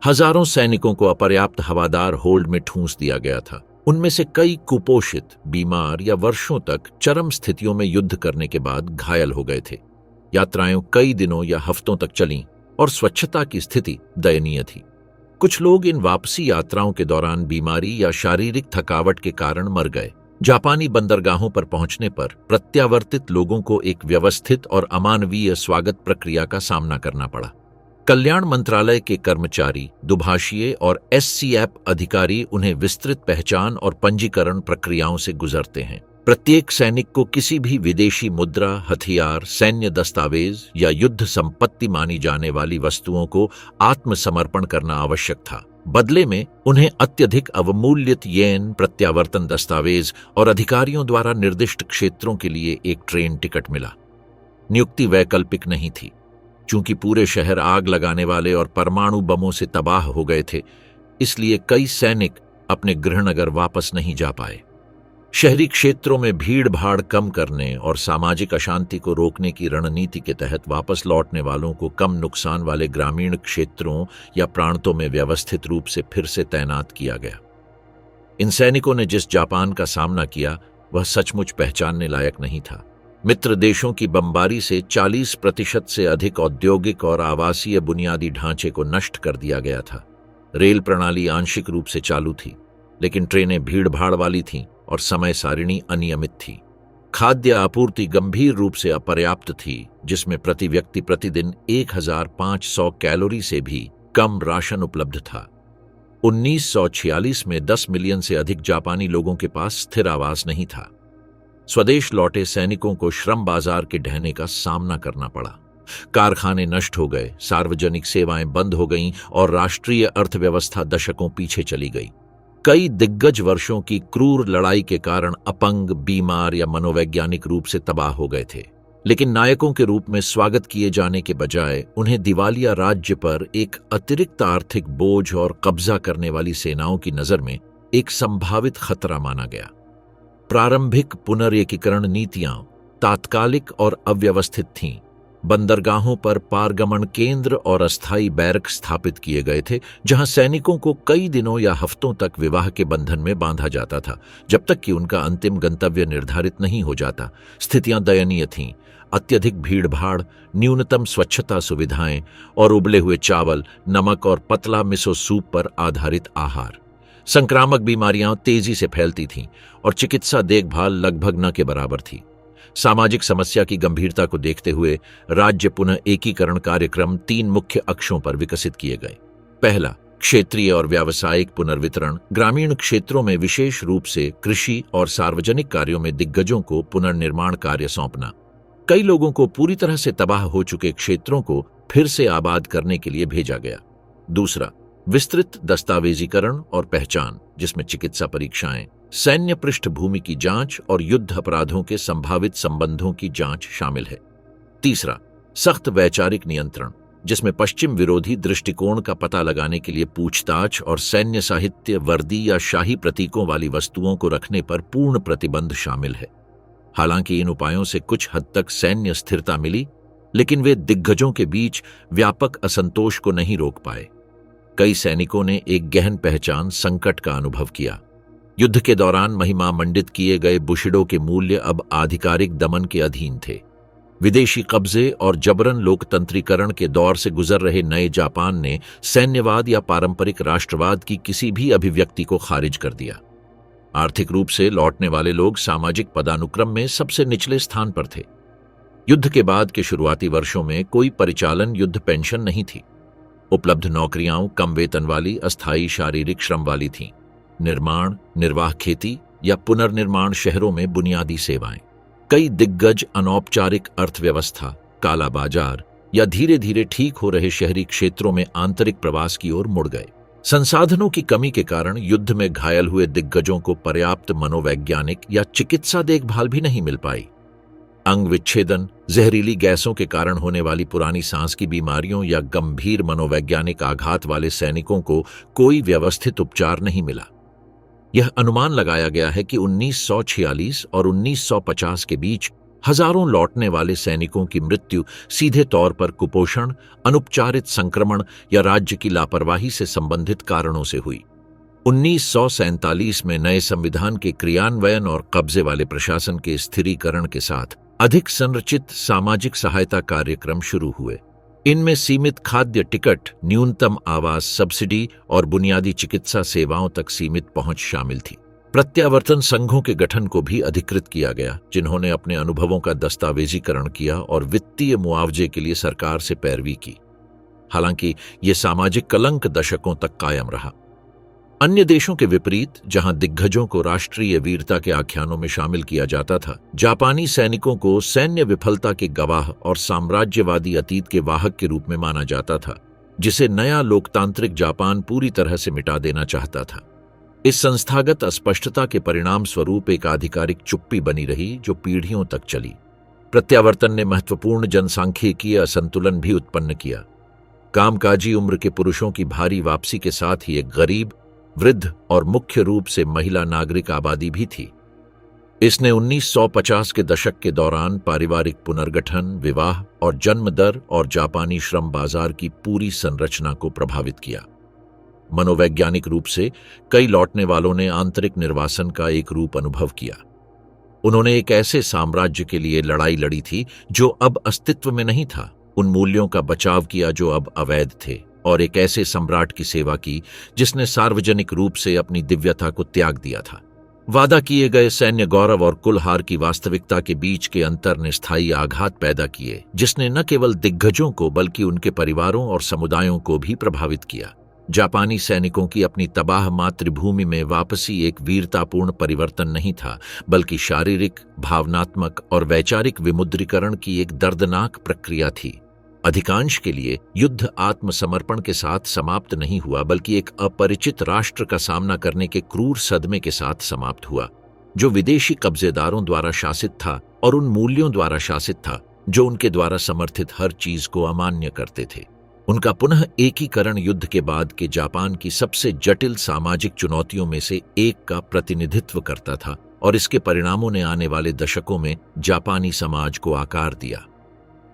Speaker 1: हजारों सैनिकों को अपर्याप्त हवादार होल्ड में ठूंस दिया गया था। उनमें से कई कुपोषित, बीमार या वर्षों तक चरम स्थितियों में युद्ध करने के बाद घायल हो गए थे। यात्राएं कई दिनों या हफ्तों तक चलीं और स्वच्छता की स्थिति दयनीय थी। कुछ लोग इन वापसी यात्राओं के दौरान बीमारी या शारीरिक थकावट के कारण मर गए, जापानी बंदरगाहों पर पहुंचने पर प्रत्यावर्तित लोगों को एक व्यवस्थित और अमानवीय स्वागत प्रक्रिया का सामना करना पड़ा। कल्याण मंत्रालय के कर्मचारी, दुभाषीय और एससीएफ अधिकारी उन्हें विस्तृत पहचान और पंजीकरण प्रक्रियाओं से गुजरते हैं। प्रत्येक सैनिक को किसी भी विदेशी मुद्रा, हथियार, सैन्य दस्तावेज या युद्ध संपत्ति मानी जाने वाली वस्तुओं को आत्मसमर्पण करना आवश्यक था। बदले में उन्हें अत्यधिक अवमूल्यित येन, प्रत्यावर्तन दस्तावेज और अधिकारियों द्वारा निर्दिष्ट क्षेत्रों के लिए एक ट्रेन टिकट मिला। नियुक्ति वैकल्पिक नहीं थी। चूंकि पूरे शहर आग लगाने वाले और परमाणु बमों से तबाह हो गए थे, इसलिए कई सैनिक अपने गृहनगर वापस नहीं जा पाए। शहरी क्षेत्रों में भीड़ भाड़ कम करने और सामाजिक अशांति को रोकने की रणनीति के तहत वापस लौटने वालों को कम नुकसान वाले ग्रामीण क्षेत्रों या प्रांतों में व्यवस्थित रूप से फिर से तैनात किया गया। इन सैनिकों ने जिस जापान का सामना किया वह सचमुच पहचानने लायक नहीं था। मित्र देशों की बमबारी से 40% से अधिक औद्योगिक और आवासीय बुनियादी ढांचे को नष्ट कर दिया गया था। रेल प्रणाली आंशिक रूप से चालू थी, लेकिन ट्रेनें भीड़ भाड़ वाली थीं और समय सारिणी अनियमित थी। खाद्य आपूर्ति गंभीर रूप से अपर्याप्त थी, जिसमें प्रति व्यक्ति प्रतिदिन 1500 कैलोरी से भी कम राशन उपलब्ध था। 1946 में 10 मिलियन से अधिक जापानी लोगों के पास स्थिर आवास नहीं था। स्वदेश लौटे सैनिकों को श्रम बाजार के ढहने का सामना करना पड़ा। कारखाने नष्ट हो गए, सार्वजनिक सेवाएं बंद हो गईं और राष्ट्रीय अर्थव्यवस्था दशकों पीछे चली गई। कई दिग्गज वर्षों की क्रूर लड़ाई के कारण अपंग, बीमार या मनोवैज्ञानिक रूप से तबाह हो गए थे, लेकिन नायकों के रूप में स्वागत किए जाने के बजाय उन्हें दिवालिया राज्य पर एक अतिरिक्त आर्थिक बोझ और कब्जा करने वाली सेनाओं की नजर में एक संभावित खतरा माना गया। प्रारंभिक पुनर्एकीकरण नीतियां तात्कालिक और अव्यवस्थित थीं। बंदरगाहों पर पारगमन केंद्र और अस्थायी बैरक स्थापित किए गए थे, जहां सैनिकों को कई दिनों या हफ्तों तक विवाह के बंधन में बांधा जाता था, जब तक कि उनका अंतिम गंतव्य निर्धारित नहीं हो जाता। स्थितियां दयनीय थीं। अत्यधिक भीड़-भाड़, न्यूनतम स्वच्छता सुविधाएं और उबले हुए चावल, नमक और पतला मिसो सूप पर आधारित आहार। संक्रामक बीमारियां तेजी से फैलती थीं और चिकित्सा देखभाल लगभग न के बराबर थी। सामाजिक समस्या की गंभीरता को देखते हुए राज्य पुनः एकीकरण कार्यक्रम 3 मुख्य अक्षों पर विकसित किए गए। पहला, क्षेत्रीय और व्यावसायिक पुनर्वितरण। ग्रामीण क्षेत्रों में विशेष रूप से कृषि और सार्वजनिक कार्यों में दिग्गजों को पुनर्निर्माण कार्य सौंपना। कई लोगों को पूरी तरह से तबाह हो चुके क्षेत्रों को फिर से आबाद करने के लिए भेजा गया। दूसरा, विस्तृत दस्तावेजीकरण और पहचान, जिसमें चिकित्सा परीक्षाएं, सैन्य पृष्ठभूमि की जांच और युद्ध अपराधों के संभावित संबंधों की जांच शामिल है। तीसरा, सख्त वैचारिक नियंत्रण, जिसमें पश्चिम विरोधी दृष्टिकोण का पता लगाने के लिए पूछताछ और सैन्य साहित्य, वर्दी या शाही प्रतीकों वाली वस्तुओं को रखने पर पूर्ण प्रतिबंध शामिल है। हालांकि इन उपायों से कुछ हद तक सैन्य स्थिरता मिली, लेकिन वे दिग्गजों के बीच व्यापक असंतोष को नहीं रोक पाए। कई सैनिकों ने एक गहन पहचान संकट का अनुभव किया। युद्ध के दौरान महिमा मंडित किए गए बुशिडो के मूल्य अब आधिकारिक दमन के अधीन थे। विदेशी कब्जे और जबरन लोकतंत्रीकरण के दौर से गुजर रहे नए जापान ने सैन्यवाद या पारंपरिक राष्ट्रवाद की किसी भी अभिव्यक्ति को खारिज कर दिया। आर्थिक रूप से लौटने वाले लोग सामाजिक पदानुक्रम में सबसे निचले स्थान पर थे। युद्ध के बाद के शुरुआती वर्षों में कोई परिचालन युद्ध पेंशन नहीं थी। उपलब्ध नौकरियां कम वेतन वाली, अस्थायी शारीरिक श्रम वाली थीं। निर्माण, निर्वाह खेती या पुनर्निर्माण शहरों में बुनियादी सेवाएं। कई दिग्गज अनौपचारिक अर्थव्यवस्था, काला बाजार या धीरे धीरे ठीक हो रहे शहरी क्षेत्रों में आंतरिक प्रवास की ओर मुड़ गए। संसाधनों की कमी के कारण युद्ध में घायल हुए दिग्गजों को पर्याप्त मनोवैज्ञानिक या चिकित्सा देखभाल भी नहीं मिल पाई। अंग विच्छेदन, जहरीली गैसों के कारण होने वाली पुरानी सांस की बीमारियों या गंभीर मनोवैज्ञानिक आघात वाले सैनिकों को कोई व्यवस्थित उपचार नहीं मिला। यह अनुमान लगाया गया है कि 1946 और 1950 के बीच हजारों लौटने वाले सैनिकों की मृत्यु सीधे तौर पर कुपोषण, अनुपचारित संक्रमण या राज्य की लापरवाही से संबंधित कारणों से हुई। 1947 में नए संविधान के क्रियान्वयन और कब्जे वाले प्रशासन के स्थिरीकरण के साथ अधिक संरचित सामाजिक सहायता कार्यक्रम शुरू हुए। इनमें सीमित खाद्य टिकट, न्यूनतम आवास सब्सिडी और बुनियादी चिकित्सा सेवाओं तक सीमित पहुंच शामिल थी। प्रत्यावर्तन संघों के गठन को भी अधिकृत किया गया, जिन्होंने अपने अनुभवों का दस्तावेजीकरण किया और वित्तीय मुआवजे के लिए सरकार से पैरवी की। हालांकि ये सामाजिक कलंक दशकों तक कायम रहा। अन्य देशों के विपरीत, जहां दिग्गजों को राष्ट्रीय वीरता के आख्यानों में शामिल किया जाता था, जापानी सैनिकों को सैन्य विफलता के गवाह और साम्राज्यवादी अतीत के वाहक के रूप में माना जाता था, जिसे नया लोकतांत्रिक जापान पूरी तरह से मिटा देना चाहता था। इस संस्थागत अस्पष्टता के परिणाम स्वरूप एक आधिकारिक चुप्पी बनी रही, जो पीढ़ियों तक चली। प्रत्यावर्तन ने महत्वपूर्ण जनसांख्यिकीय असंतुलन भी उत्पन्न किया। कामकाजी उम्र के पुरुषों की भारी वापसी के साथ ही एक गरीब, वृद्ध और मुख्य रूप से महिला नागरिक आबादी भी थी। इसने 1950 के दशक के दौरान पारिवारिक पुनर्गठन, विवाह और जन्म दर और जापानी श्रम बाजार की पूरी संरचना को प्रभावित किया। मनोवैज्ञानिक रूप से कई लौटने वालों ने आंतरिक निर्वासन का एक रूप अनुभव किया। उन्होंने एक ऐसे साम्राज्य के लिए लड़ाई लड़ी थी जो अब अस्तित्व में नहीं था, उन मूल्यों का बचाव किया जो अब अवैध थे, और एक ऐसे सम्राट की सेवा की जिसने सार्वजनिक रूप से अपनी दिव्यता को त्याग दिया था। वादा किए गए सैन्य गौरव और कुलहार की वास्तविकता के बीच के अंतर ने स्थायी आघात पैदा किए, जिसने न केवल दिग्गजों को बल्कि उनके परिवारों और समुदायों को भी प्रभावित किया। जापानी सैनिकों की अपनी तबाह मातृभूमि में वापसी एक वीरतापूर्ण परिवर्तन नहीं था, बल्कि शारीरिक, भावनात्मक और वैचारिक विमुद्रीकरण की एक दर्दनाक प्रक्रिया थी। अधिकांश के लिए युद्ध आत्मसमर्पण के साथ समाप्त नहीं हुआ, बल्कि एक अपरिचित राष्ट्र का सामना करने के क्रूर सदमे के साथ समाप्त हुआ, जो विदेशी कब्जेदारों द्वारा शासित था और उन मूल्यों द्वारा शासित था जो उनके द्वारा समर्थित हर चीज को अमान्य करते थे। उनका पुनः एकीकरण युद्ध के बाद के जापान की सबसे जटिल सामाजिक चुनौतियों में से एक का प्रतिनिधित्व करता था, और इसके परिणामों ने आने वाले दशकों में जापानी समाज को आकार दिया।